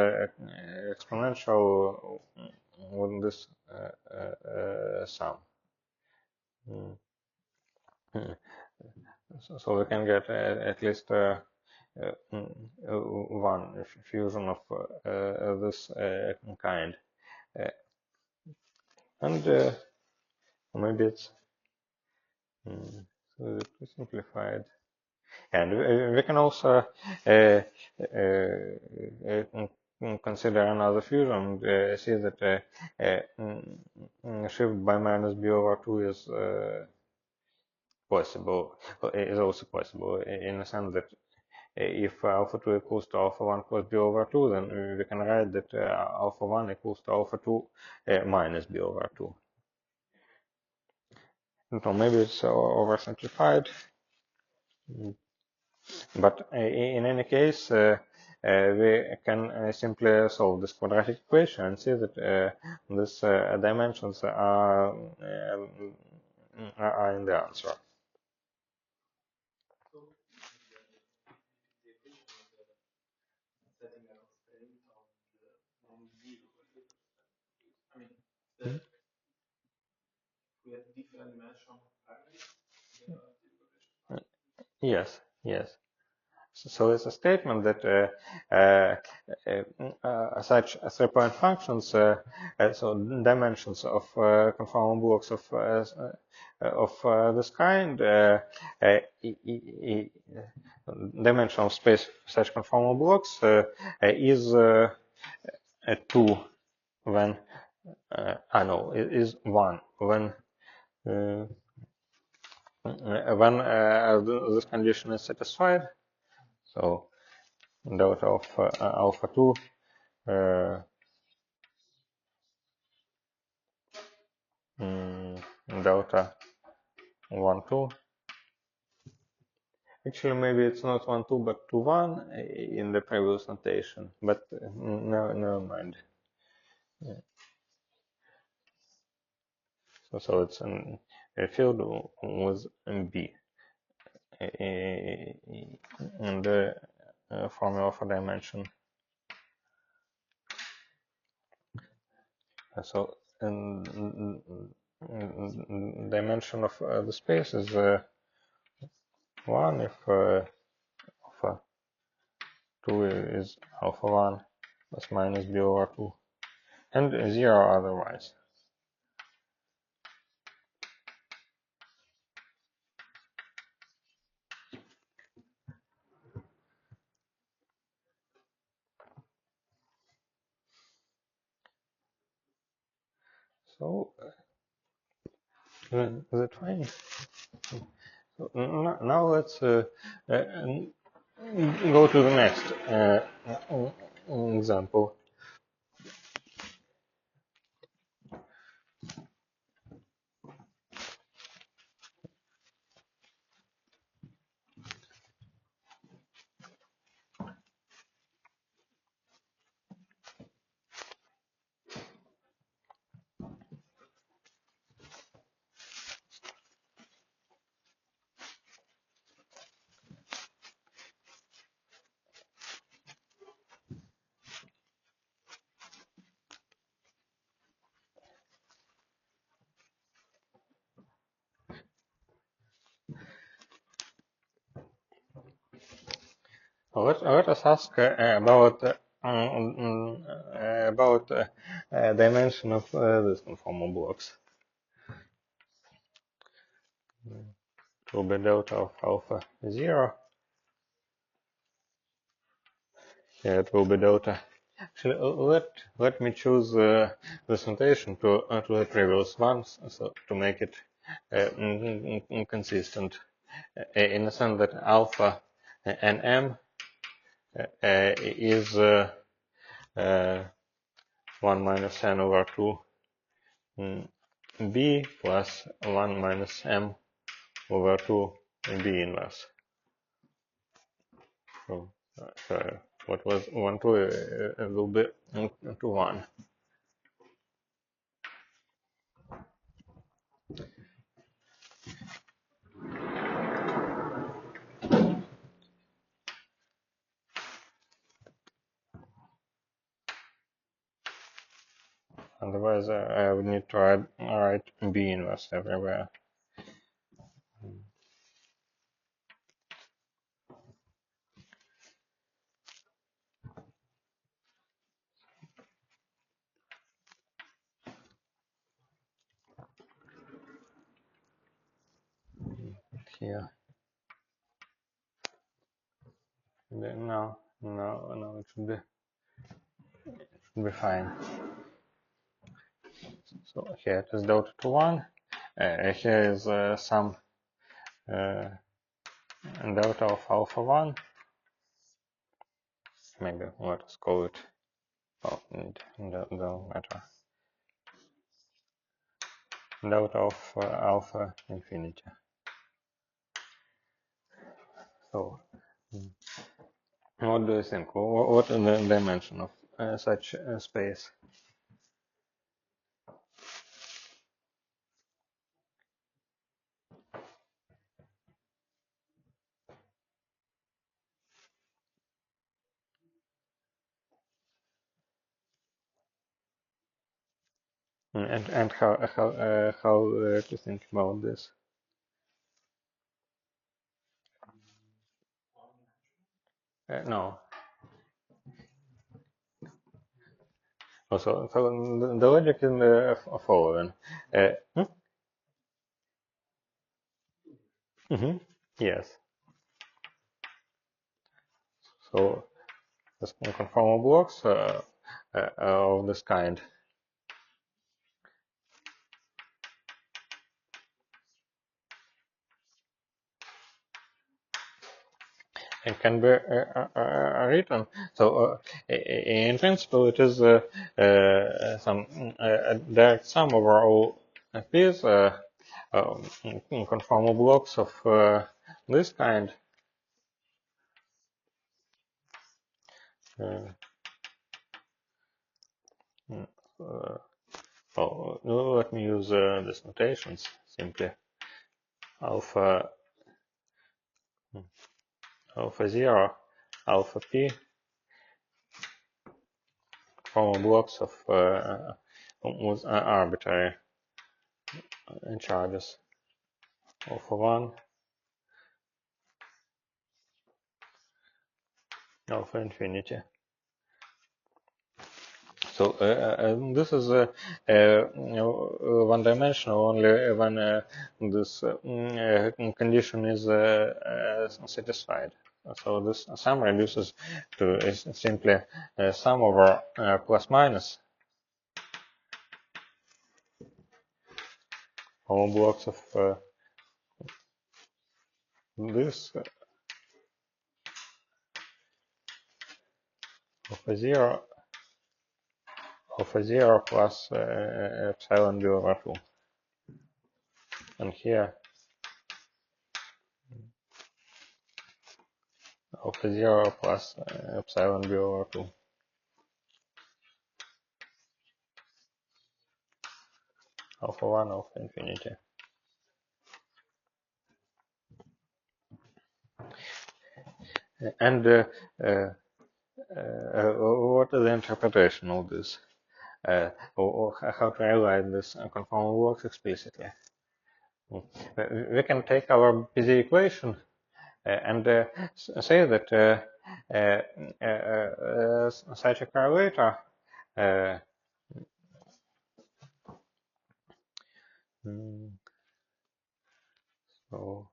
exponential with this sum. So we can get at least one fusion of this kind, and maybe it's simplified. And we can also consider another fusion and see that shift by minus b over 2 is possible, is also possible in the sense that if alpha 2 equals to alpha 1 plus b over 2, then we can write that alpha 1 equals to alpha 2 minus b over 2. So maybe it's oversimplified, but in any case, we can simply solve this quadratic equation and see that these dimensions are in the answer. Yes, yes. So it's a statement that such 3-point functions, so dimensions of conformal blocks of this kind, dimension of space of such conformal blocks is 2 when no, it is 1 when this condition is satisfied. So delta of alpha 2 delta 1 2. Actually, maybe it's not 1 2 but 2 1 in the previous notation, but never mind. Yeah. So it's a field with b in the formula for dimension. So dimension of the space is 1 if alpha 2 is alpha 1 plus minus b over 2, and 0 otherwise. So Is it fine? So now let's go to the next example. Let us ask about dimension of these conformal blocks. It will be delta of alpha 0. Here it will be delta. Actually, let me choose this notation to the previous ones, so to make it consistent, in the sense that alpha and m is 1 minus n over 2 b plus 1 minus m over 2 b inverse. So, what was 1 2 will be to 1. Otherwise, I would need to write b inverse everywhere. Here. No, it should be fine. So here it is delta to 1. Here is some delta of alpha 1. Maybe let us call it, oh, don't matter. Delta of alpha infinity. So, what do you think? What is the dimension of such a space? And how to think about this? No. Also, so the logic is the following. Yes. So this conformal blocks of this kind. It can be written. So in principle, it is some direct sum over all these conformal blocks of this kind. Well, let me use these notations simply. Alpha 0, alpha p, conformal blocks of with arbitrary charges. Alpha 1, alpha infinity. So this is one-dimensional only when this condition is satisfied. So this sum reduces to simply sum over plus minus. all blocks of this of a 0 plus epsilon be over 2. And here alpha 0 plus epsilon be over 2. Alpha 1, alpha infinity. And what is the interpretation of this? Or how to realize this conformal blocks explicitly? We can take our BPZ equation and say that such a correlator so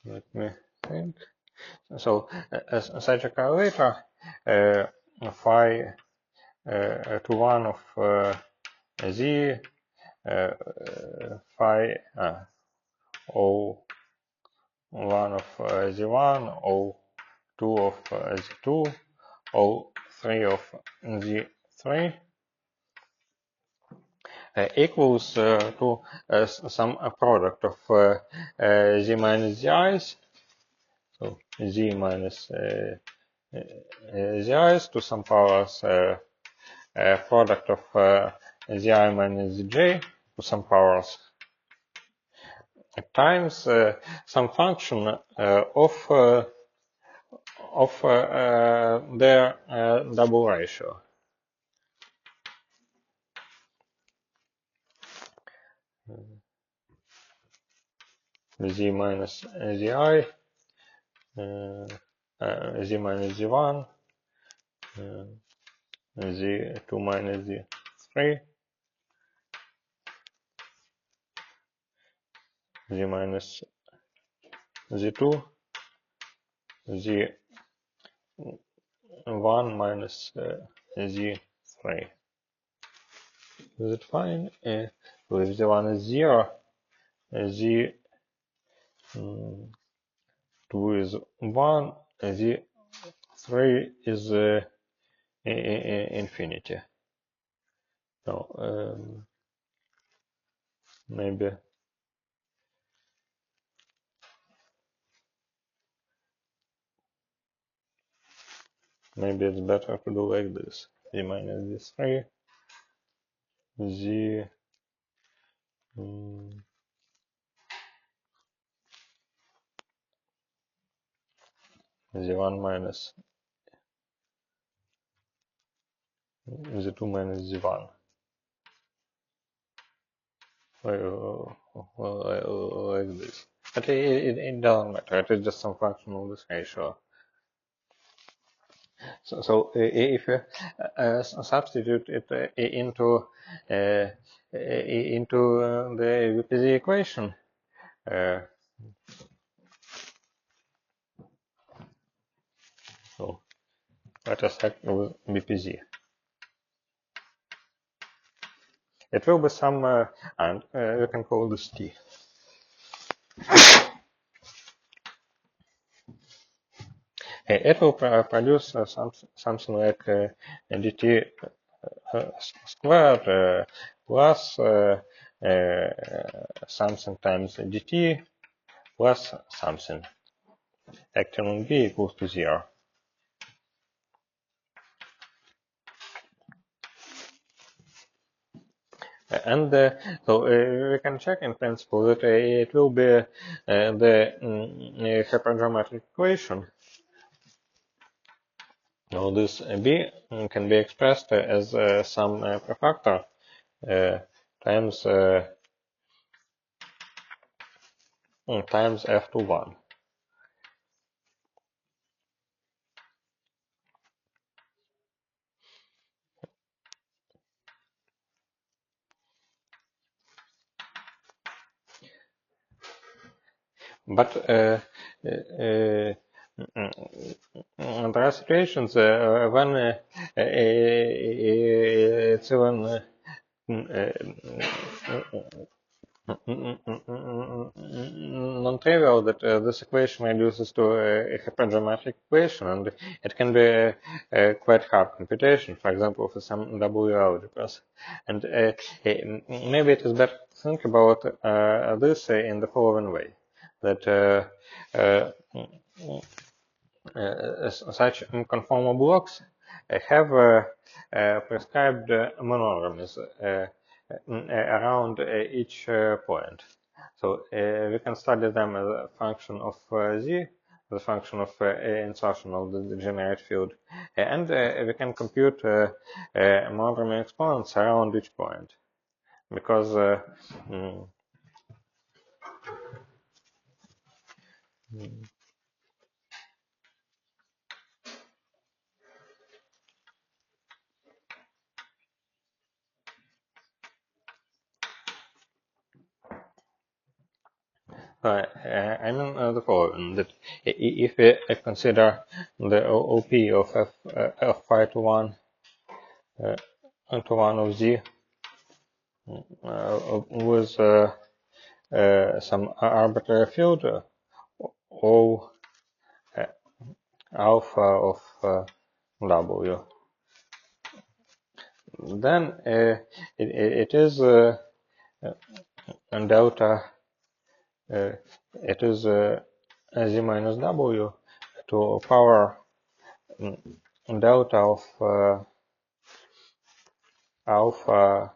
let me think. So such a correlator phi to 1 of z phi O1 of z1, O2 of z2, O3 of z3 equals to some product of z minus zi's, so z minus zi's to some powers product of zi minus j to some powers times some function of their double ratio. Z minus zi, z minus z1, z2 minus z3, z minus z2, z1 minus z3. Is it fine? So if z1 is 0, z2 is 1, z3 is infinity. So maybe it's better to do like this: z minus z3, z z1 minus z2 minus z1. Like this. But it doesn't matter. It is just some function of this ratio. So if you substitute it into the BPZ equation, so let us act with BPZ. It will be some, and you can call this T. It will produce something like dt squared plus something times dt plus something. Acting on B equals to 0. And so we can check in principle that it will be the hypergeometric equation. Now this B can be expressed as some prefactor times f to 1. But There are situations when it's even non-trivial that this equation reduces to a hypergeometric equation, and it can be a quite hard computation, for example, for some W algebras. And maybe it is better to think about this in the following way, that such conformal blocks have prescribed monotomies around each point. So we can study them as a function of z, the function of insertion of the degenerate field, and we can compute monotony exponents around each point, because I mean the following, that if we consider the OP of f phi to 1 to 1 of z with some arbitrary field O alpha of W, then it is delta, it is z minus W to power delta of alpha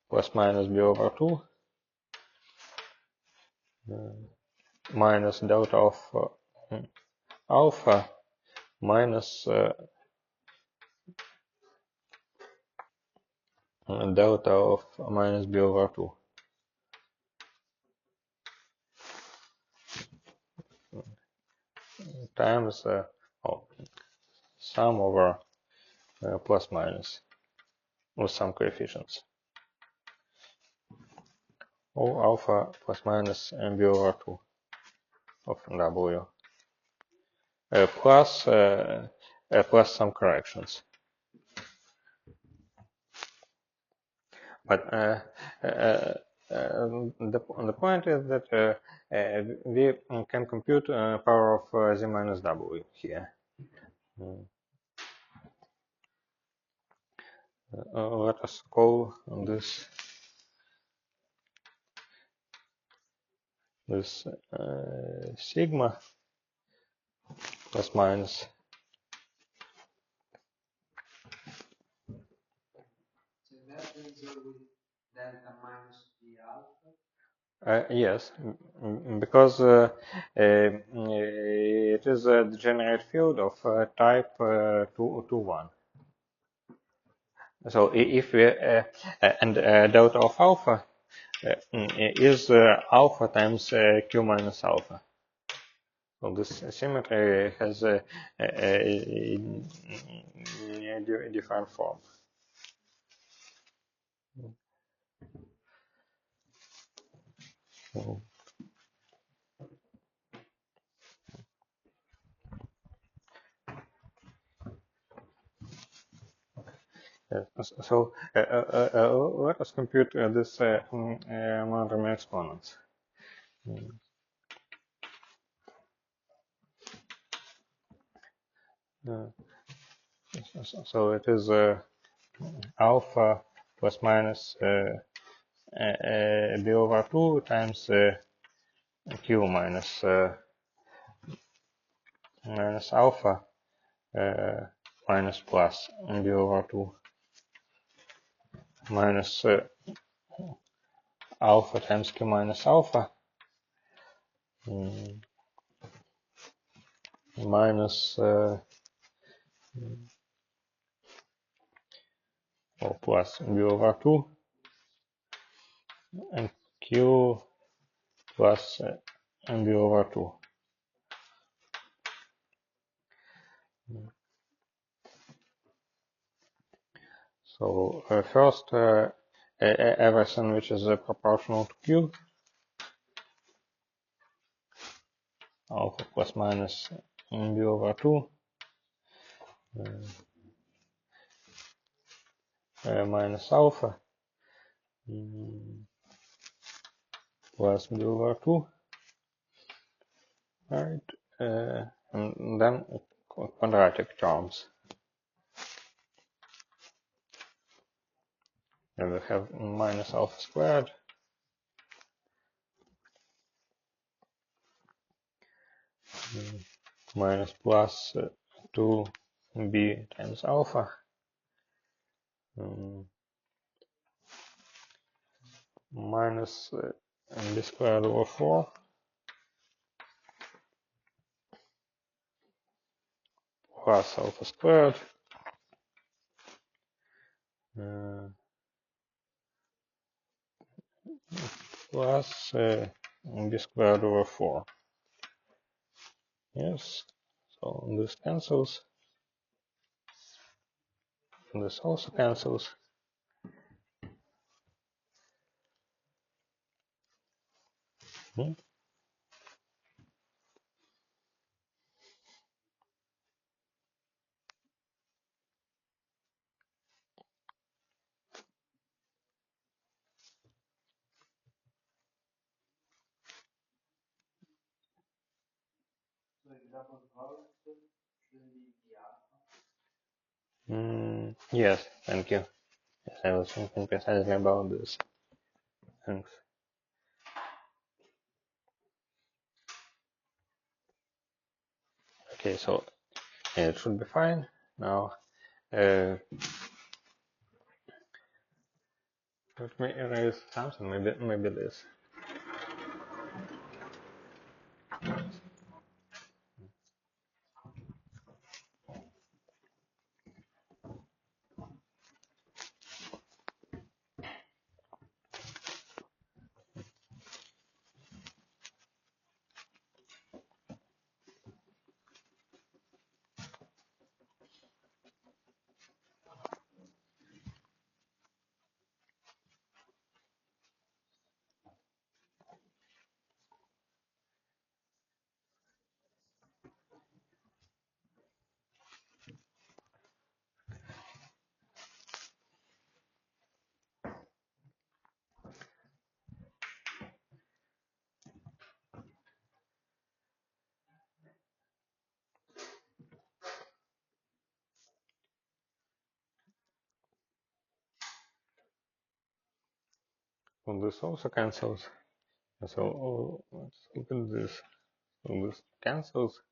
plus minus b over 2 minus delta of alpha minus delta of minus b over 2 times sum over plus minus with some coefficients. O alpha plus minus b over 2 of W plus some corrections. But the point is that we can compute power of z minus W here. Let us call this sigma plus minus. So that tensor with delta minus b alpha? Yes, because it is a degenerate field of type 2, 1. So if we and delta of alpha is alpha times q minus alpha. So this symmetry has a different form. Yes. So let us compute this monotony exponents. So it is alpha plus minus b over 2 times q minus alpha minus plus b over 2 minus alpha times q minus alpha minus or plus b over 2 and q plus b over 2. So first everything which is proportional to q, alpha plus minus b over 2 minus alpha plus b over 2, right? And then quadratic terms. And we have minus alpha squared minus plus 2b times alpha minus b squared over 4 plus alpha squared plus b squared over 4. Yes, so this cancels, this also cancels. Hmm? So example closed shouldn't be the alpha. Yes, thank you. Yes, I was thinking precisely about this. Thanks. Okay, so it should be fine. Now, let me erase something, maybe this. So this also cancels. So let's look at this. So this cancels.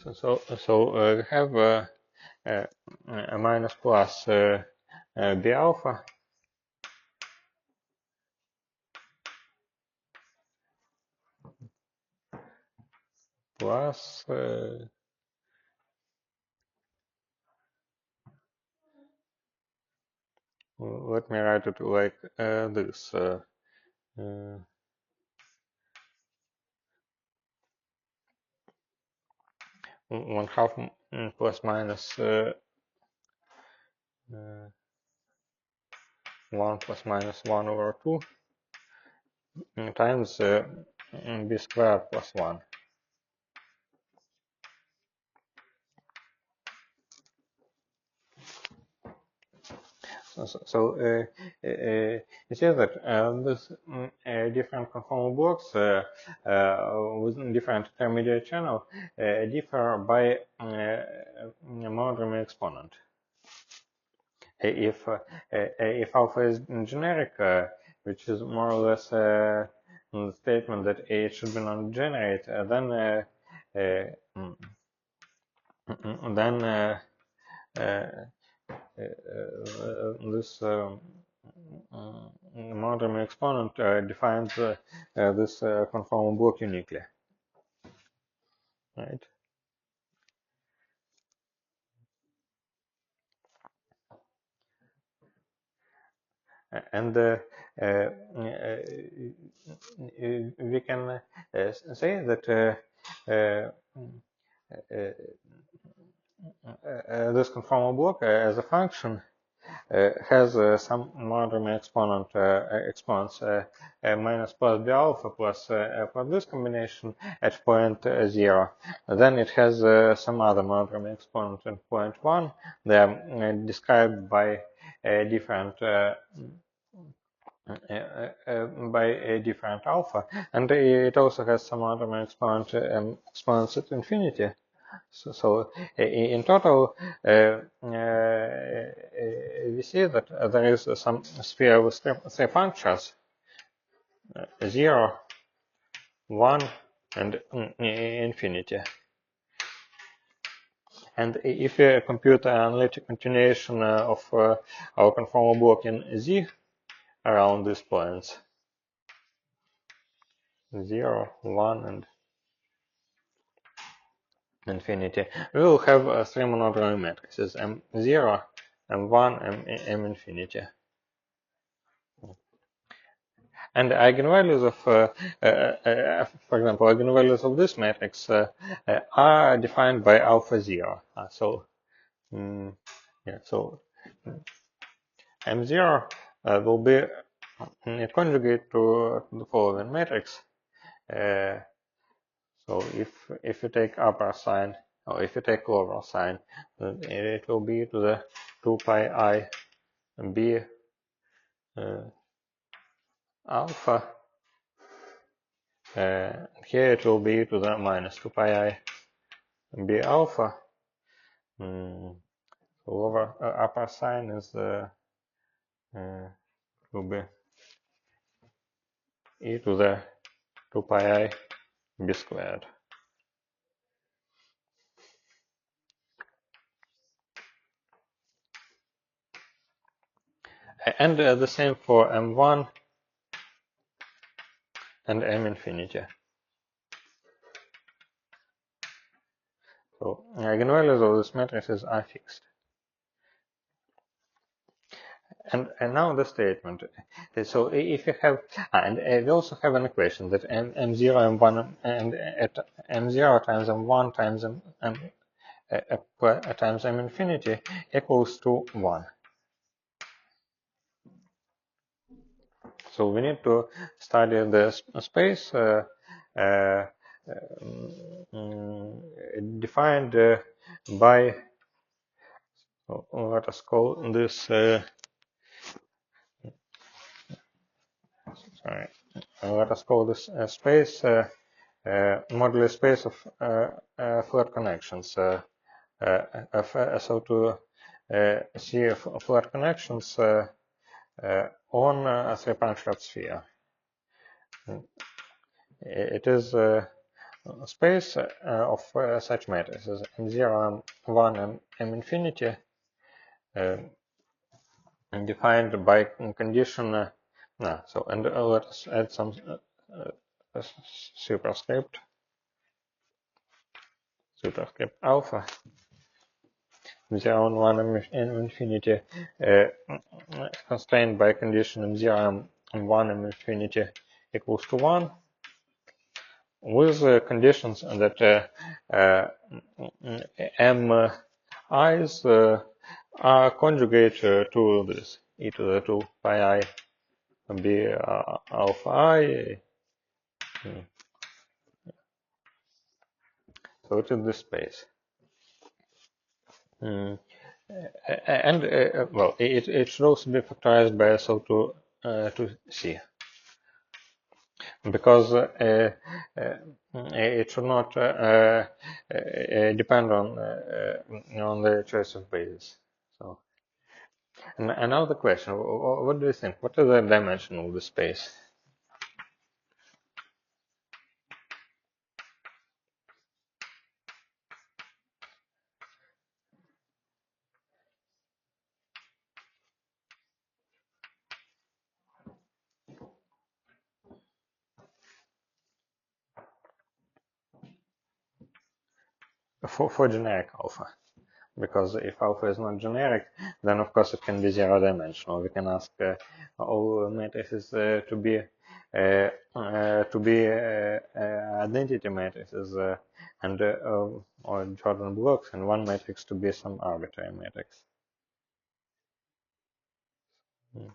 So we have a minus plus b alpha plus let me write it like this. 1/2 plus minus 1 plus minus 1 over 2 times b squared plus 1. You see that these different conformal blocks with different intermediate channel differ by monodromy exponent. If alpha is generic, which is more or less the statement that A should be non-degenerate, then this monodromy exponent defines this conformal block uniquely, right? and we can say that this conformal block as a function has some monotony exponents minus plus b alpha plus this combination at point 0. Then it has some other monotony exponent at point 1. They are described by different by a different alpha, and it also has some other exponents at infinity. So in total, we see that there is some sphere with three punctures: 0, 1, and infinity. And if we compute an analytic continuation of our conformal block in Z around these points, 0, 1, and infinity, we will have three monodromy matrices: M0, M1, and M infinity. And eigenvalues of, for example, eigenvalues of this matrix are defined by alpha 0. Yeah, so M0 will be a conjugate to the following matrix. So if you take upper sign, or if you take lower sign, it will be to the 2 pi I b alpha. Here it will be to the minus 2 pi I b alpha. Lower upper sign is will be e to the 2 pi I b squared. And the same for M1 and M infinity. So eigenvalues of this matrices are fixed. And now the statement. So if you have, and we also have an equation that M0, M1, and at M0 times M1 times times M infinity equals to 1. So we need to study the space defined by, let us call this, sorry, let us call this space Moduli space of flat connections. So to see flat connections on a three-punctured sphere. It is a space of such matrices M0, M1, and M infinity defined by condition. So and let us add some superscript alpha. 0 and 1 M infinity constrained by condition M0 and 1 M infinity equals to 1, with conditions that M i's are conjugate to this e to the 2 pi I b alpha I. So it is this space. And well, it should also be factorized by SO to C, because it should not depend on the choice of basis. So, and now the question: what do you think? What is the dimension of the space? For generic alpha. because if alpha is not generic, then of course it can be zero-dimensional. We can ask all matrices to be identity matrices and or Jordan blocks, and one matrix to be some arbitrary matrix. Mm.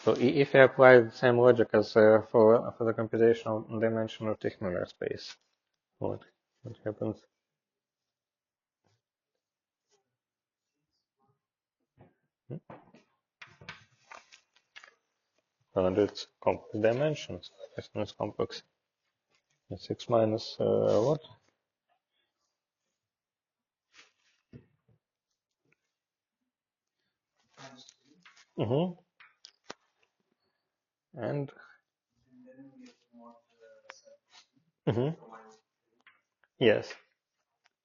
So if you apply the same logic as for the computational dimension of Teichmüller space, what happens? And it's complex dimensions. This one is complex. It's 6 minus what? Mm-hmm. And then we have more mm-hmm. Yes.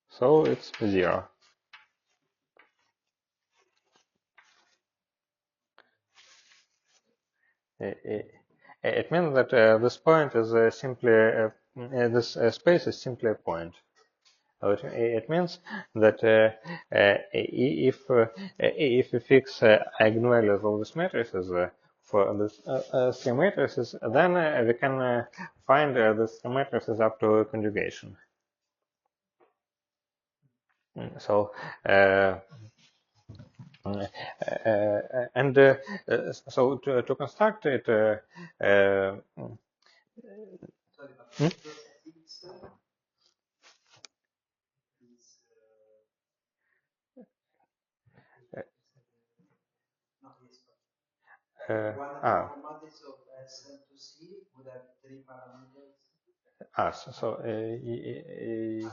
So it's 0. It means that this point is simply this space is simply a point. It means that if we fix eigenvalues of these matrices for these three matrices, then we can find these matrices up to conjugation. So and so to construct it, sorry, but hmm? those fix is not yes, but uh, one ah, matrix of S to C would have three parameters. so So it could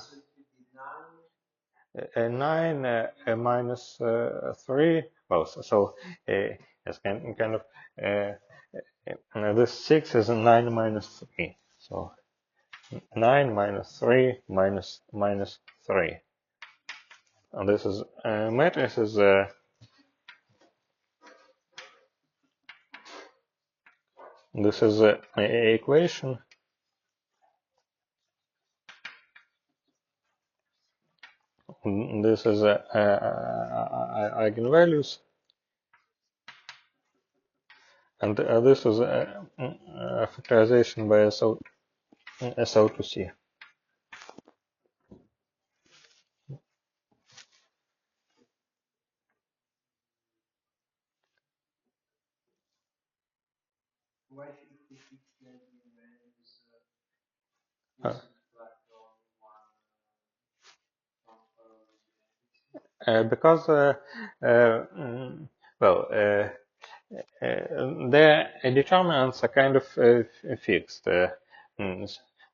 be 9 minus 3. Well, so it's kind of this 6 is 9 minus 3. So 9 minus 3 minus 3. And this is matrix is this is a equation. This is eigenvalues, and this is factorization by SO to C. why should we fix the eigenvalues Uh, subtract only one matrix? because well the determinants are kind of fixed.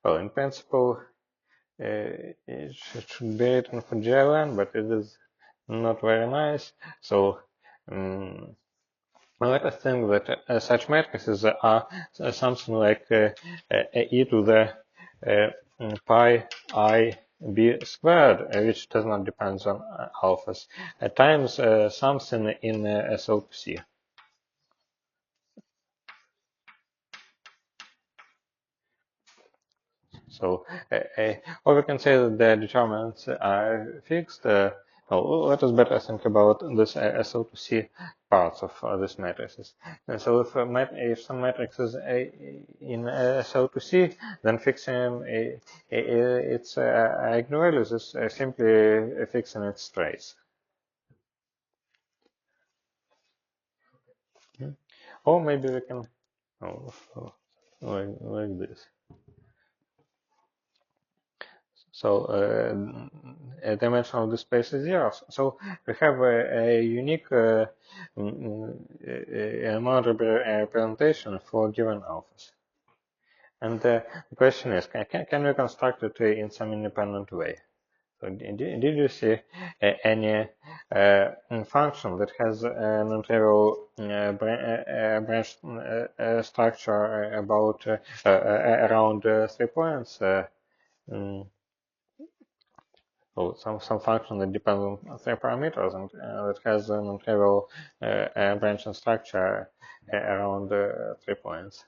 Well, in principle, it should be written for JLN, but it is not very nice. So let us think that such matrices are something like e to the pi I b squared, which does not depend on alphas, times something in SLC. So, or we can say that the determinants are fixed. Well, let us better think about this SO2C parts of this matrices. And so, if some matrix is in SO2C, then fixing its eigenvalues is simply fixing its trace. Or maybe we can, like this. So a dimension of the space is 0. So we have a unique monotony representation for given alphas. And the question is, can we construct it in some independent way? So did you see any function that has an integral branch structure about around 3 points? So some function that depends on three parameters and that has an integral branching structure around 3 points.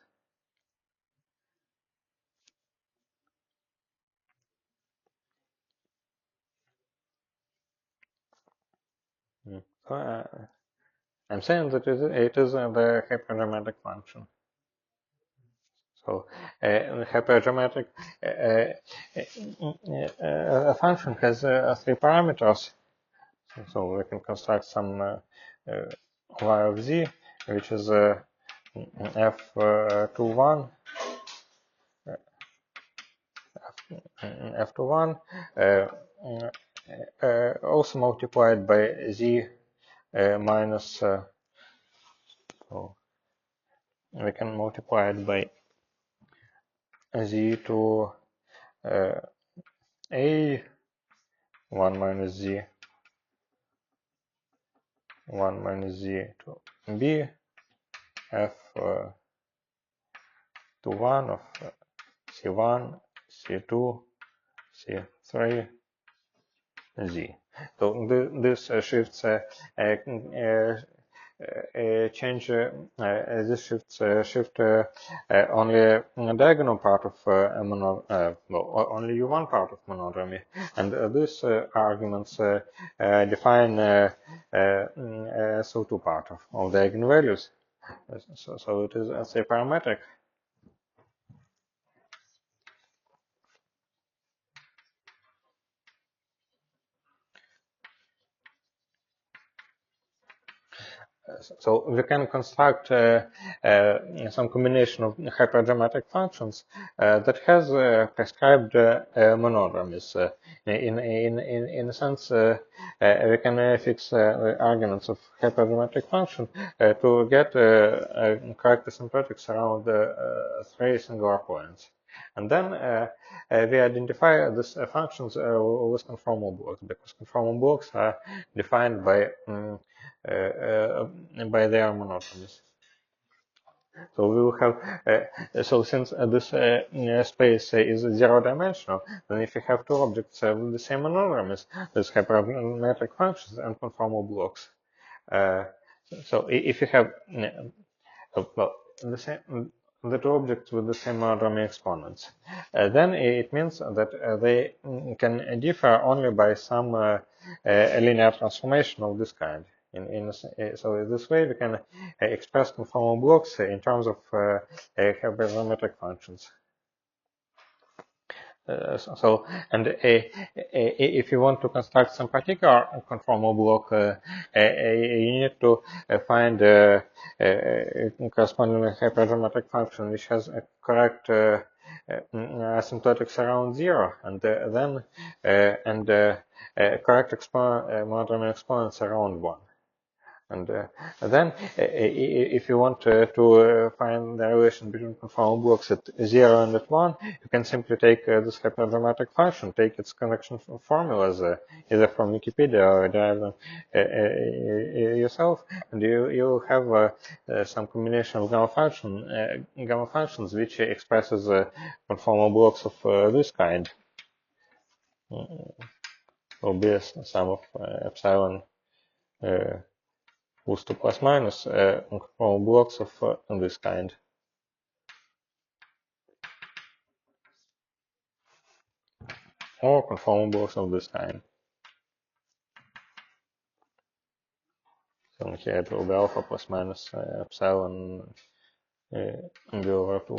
I'm saying that it is the hyperdramatic function. So hyperdramatic function has 3 parameters. So we can construct some y of z, which is f21, f21, also multiplied by z minus, so we can multiply it by z to a 1 minus z 1 minus z to b f to 1 of c1 c2 c3 z. So this shifts change this shift only diagonal part of well, only U1 part of monodromy, and these arguments define SO2 part of the eigenvalues. So it is as a parametric. So we can construct some combination of hyperdramatic functions that has prescribed monodromies. In a sense, we can fix arguments of hyperdramatic function to get correct asymptotics around 3 singular points. And then we identify these functions with conformal blocks, because conformal blocks are defined by their monodromies. So we will have, so since this space is zero-dimensional, then if you have 2 objects with the same monodromies, there's hypermetric functions and conformal blocks. So if you have, well, the 2 objects with the same monodromy exponents, then it means that they can differ only by some linear transformation of this kind. So this way we can express conformal blocks in terms of hypergeometric functions. And if you want to construct some particular conformal block, you need to find a corresponding hypergeometric function which has a correct asymptotics around 0, and then correct monodromy exponents around 1. And then, if you want to find the relation between conformal blocks at 0 and at 1, you can simply take this hyperdramatic function, take its connection formulas, either from Wikipedia or derive them yourself, and you have some combination of gamma functions which expresses conformal blocks of this kind. Obvious sum of epsilon goes to plus minus conformal blocks of this kind. Or conformal blocks of this kind. So here it will be alpha plus minus epsilon b over 2.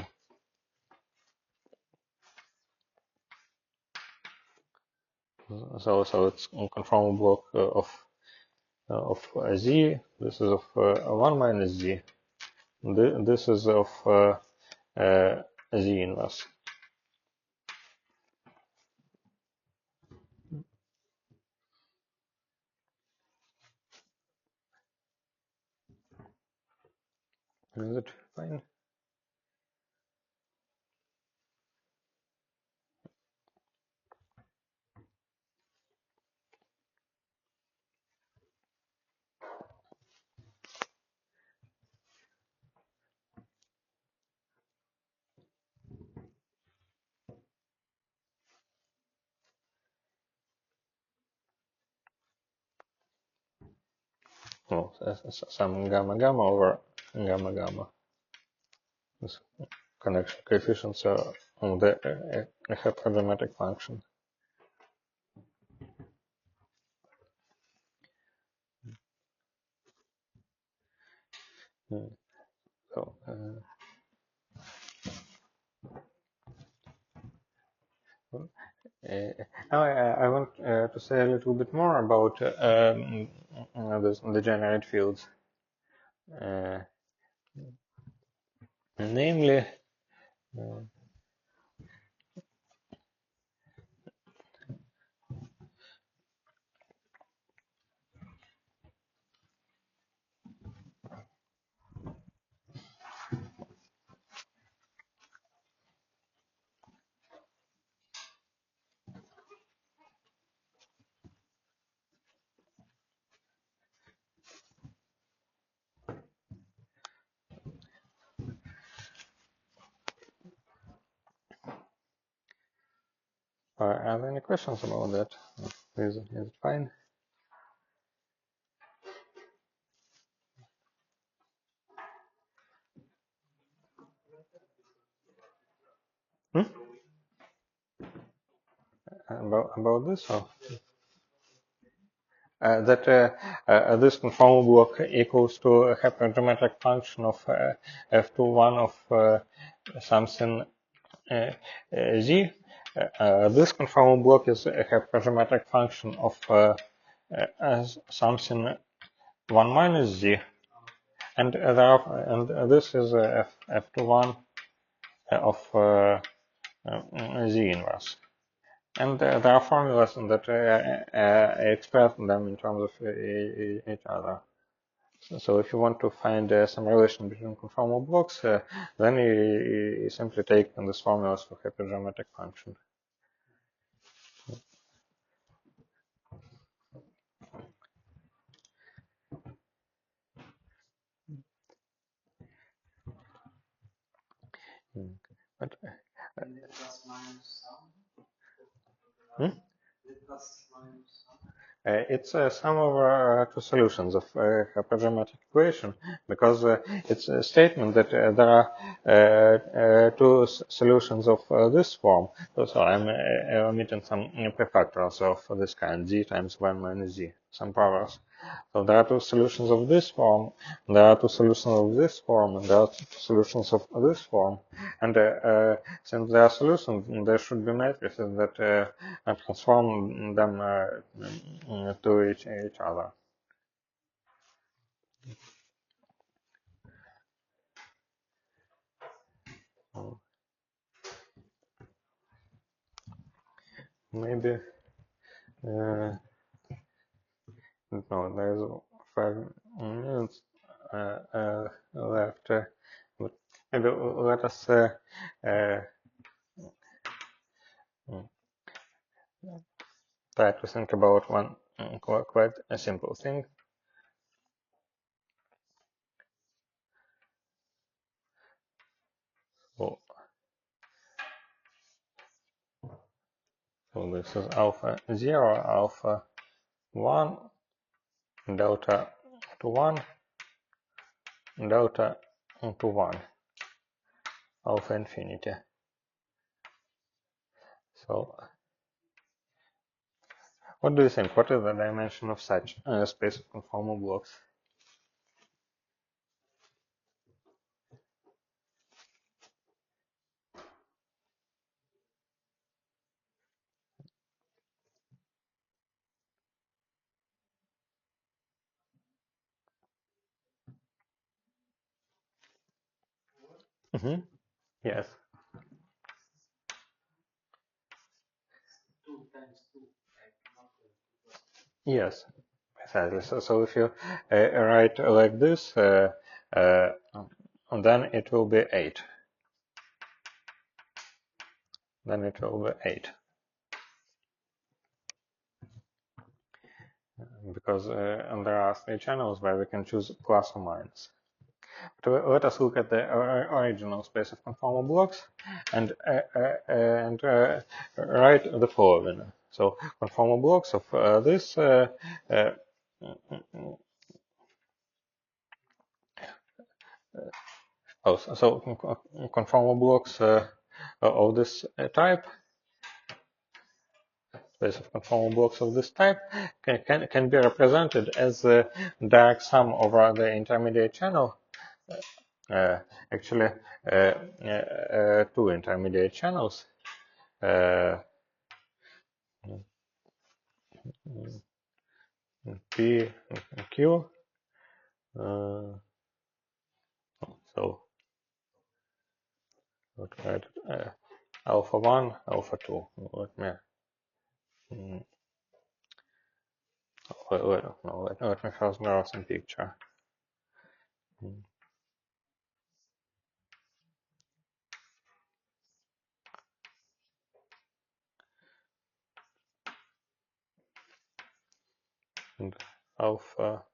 So it's a conformal block of z. This is of 1 minus z. This is of z inverse. Is it fine? No, some gamma gamma over gamma gamma. This connection coefficients are on the hyperdramatic function. So now I want to say a little bit more about the degenerate fields. Uh, Namely, are there any questions about that? Is it fine? Hmm? About this? Or? That this conformal block equals to a hypergeometric function of f21 of something z. This conformal block is a hypergeometric function of something 1 minus z, and this is f21 of z inverse. And there are formulas that express them in terms of each other. So if you want to find some relation between conformal blocks, then you simply take these formulas for hypergeometric function. But plus minus sum. Plus minus sum. It's a sum over two solutions of hypergeometric equation, because it's a statement that there are two solutions of this form. So I'm omitting some prefactors of this kind, z times 1 minus z, some powers. So there are two solutions of this form, there are two solutions of this form, and there are two solutions of this form. And since there are solutions, there should be matrices that transform them to each other. Maybe no, there's 5 minutes left. But maybe let us try to think about one quite a simple thing. So, so this is alpha 0, alpha 1, delta to 1, delta to 1, alpha infinity. So what do you think? What is the dimension of such a space of conformal blocks? Mm-hmm. Yes. 2 times 2. Yes. Precisely. So if you write like this, uh, then it will be 8. Then it will be 8. Because there are 3 channels where we can choose plus or minus. But let us look at the original space of conformal blocks and write the following. So conformal blocks of this so conformal blocks of this type, space of conformal blocks of this type, can be represented as the direct sum over the intermediate channel actually two intermediate channels. P Q. So what alpha 1, alpha 2. Let me let me first draw some picture. And alpha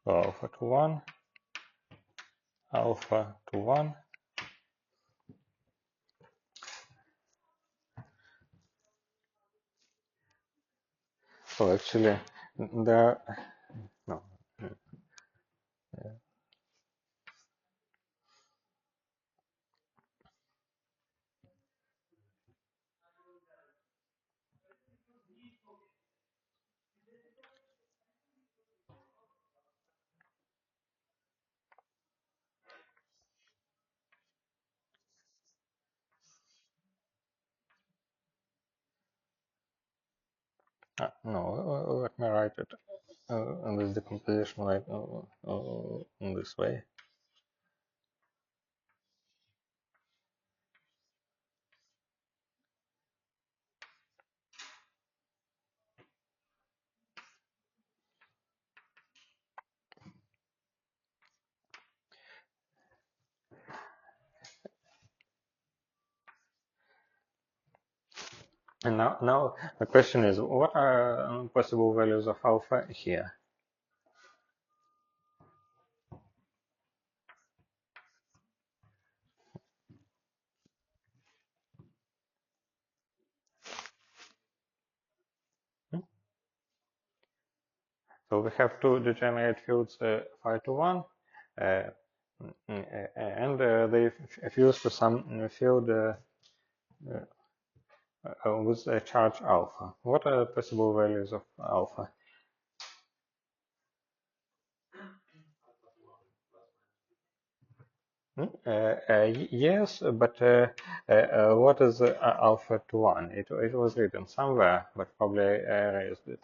alpha to 1, alpha to 1. So actually, there no. No, let me write it in this decomposition like in this way. And now the question is, what are possible values of alpha here? So we have two degenerate fields phi to 1, and they fuse to some field with a charge alpha. What are possible values of alpha? Yes, but what is alpha to 1? It was written somewhere, but probably I erased it.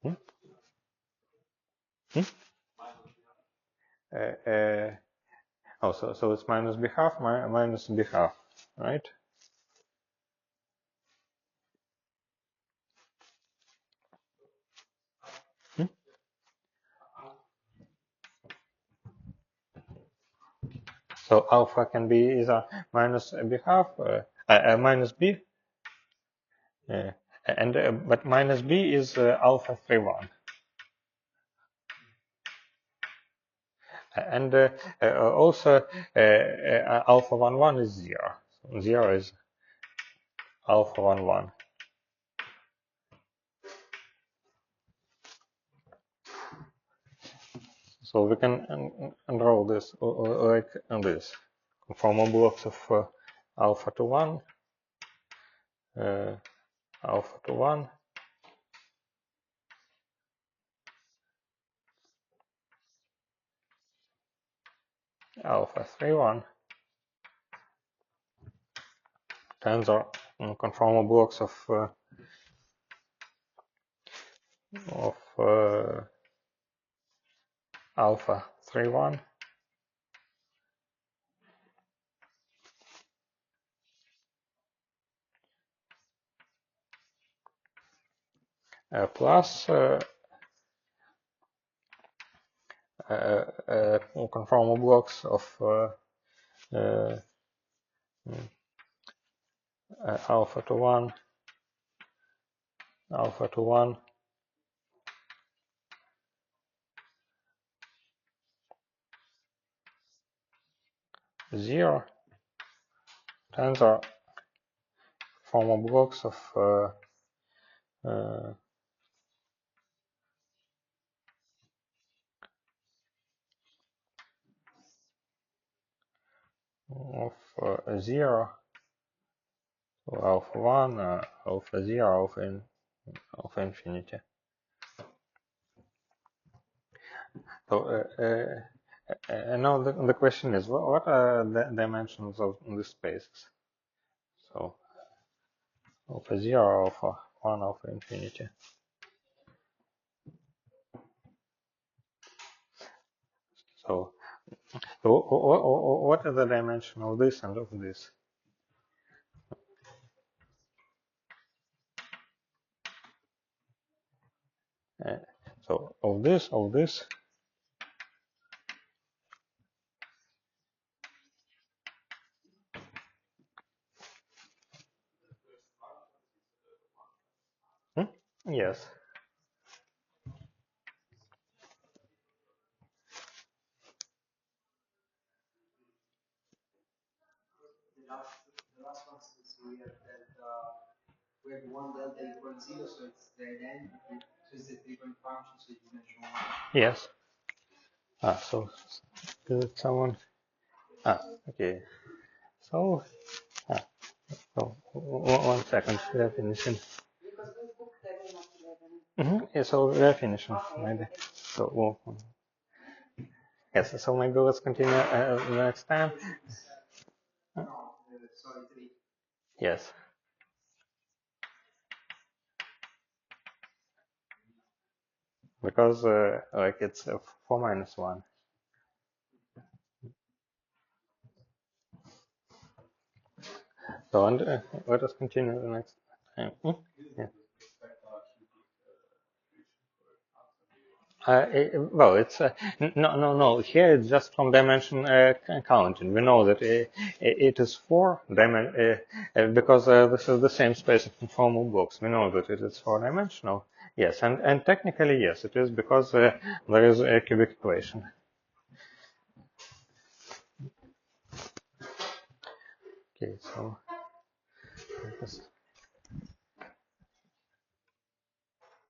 Hmm? Hmm? Uh, uh, oh, so it's minus b half, minus b half, right? Hmm? So alpha can be either minus b half, minus b, and but minus b is alpha 3 1, and also alpha 1 1 is 0. So 0 is alpha 1 1. So we can enroll this like this. Conformal blocks of alpha to 1, uh, alpha to 1, alpha 3 1, tensor conformal blocks of alpha 3 1, plus conformal blocks of alpha to 1, alpha to 1, 0 tensor formal blocks of uh, 0, of 1, of 0, of infinity. So now the question is, what are the dimensions of these spaces? So of 0, of 1, of infinity. So what is the dimension of this and of this? So of this, yes. The last one is we have that we have one delta equals 0, so it's the identity. So it's the three-point function. So you mentioned one. Yes. So did someone? Okay. So, so 1 second, we are finishing. Yeah, so we are finishing, maybe. So, yes, so maybe let's continue next time. No, sorry, 3. Yes. Because like it's 4 minus 1. So and let us continue the next time. Yeah. Well, it's no. Here it's just from dimension counting. We know that it is 4 dimension because this is the same space of conformal blocks. We know that it is 4-dimensional. Yes, and technically yes, it is because there is a cubic equation. Okay, so.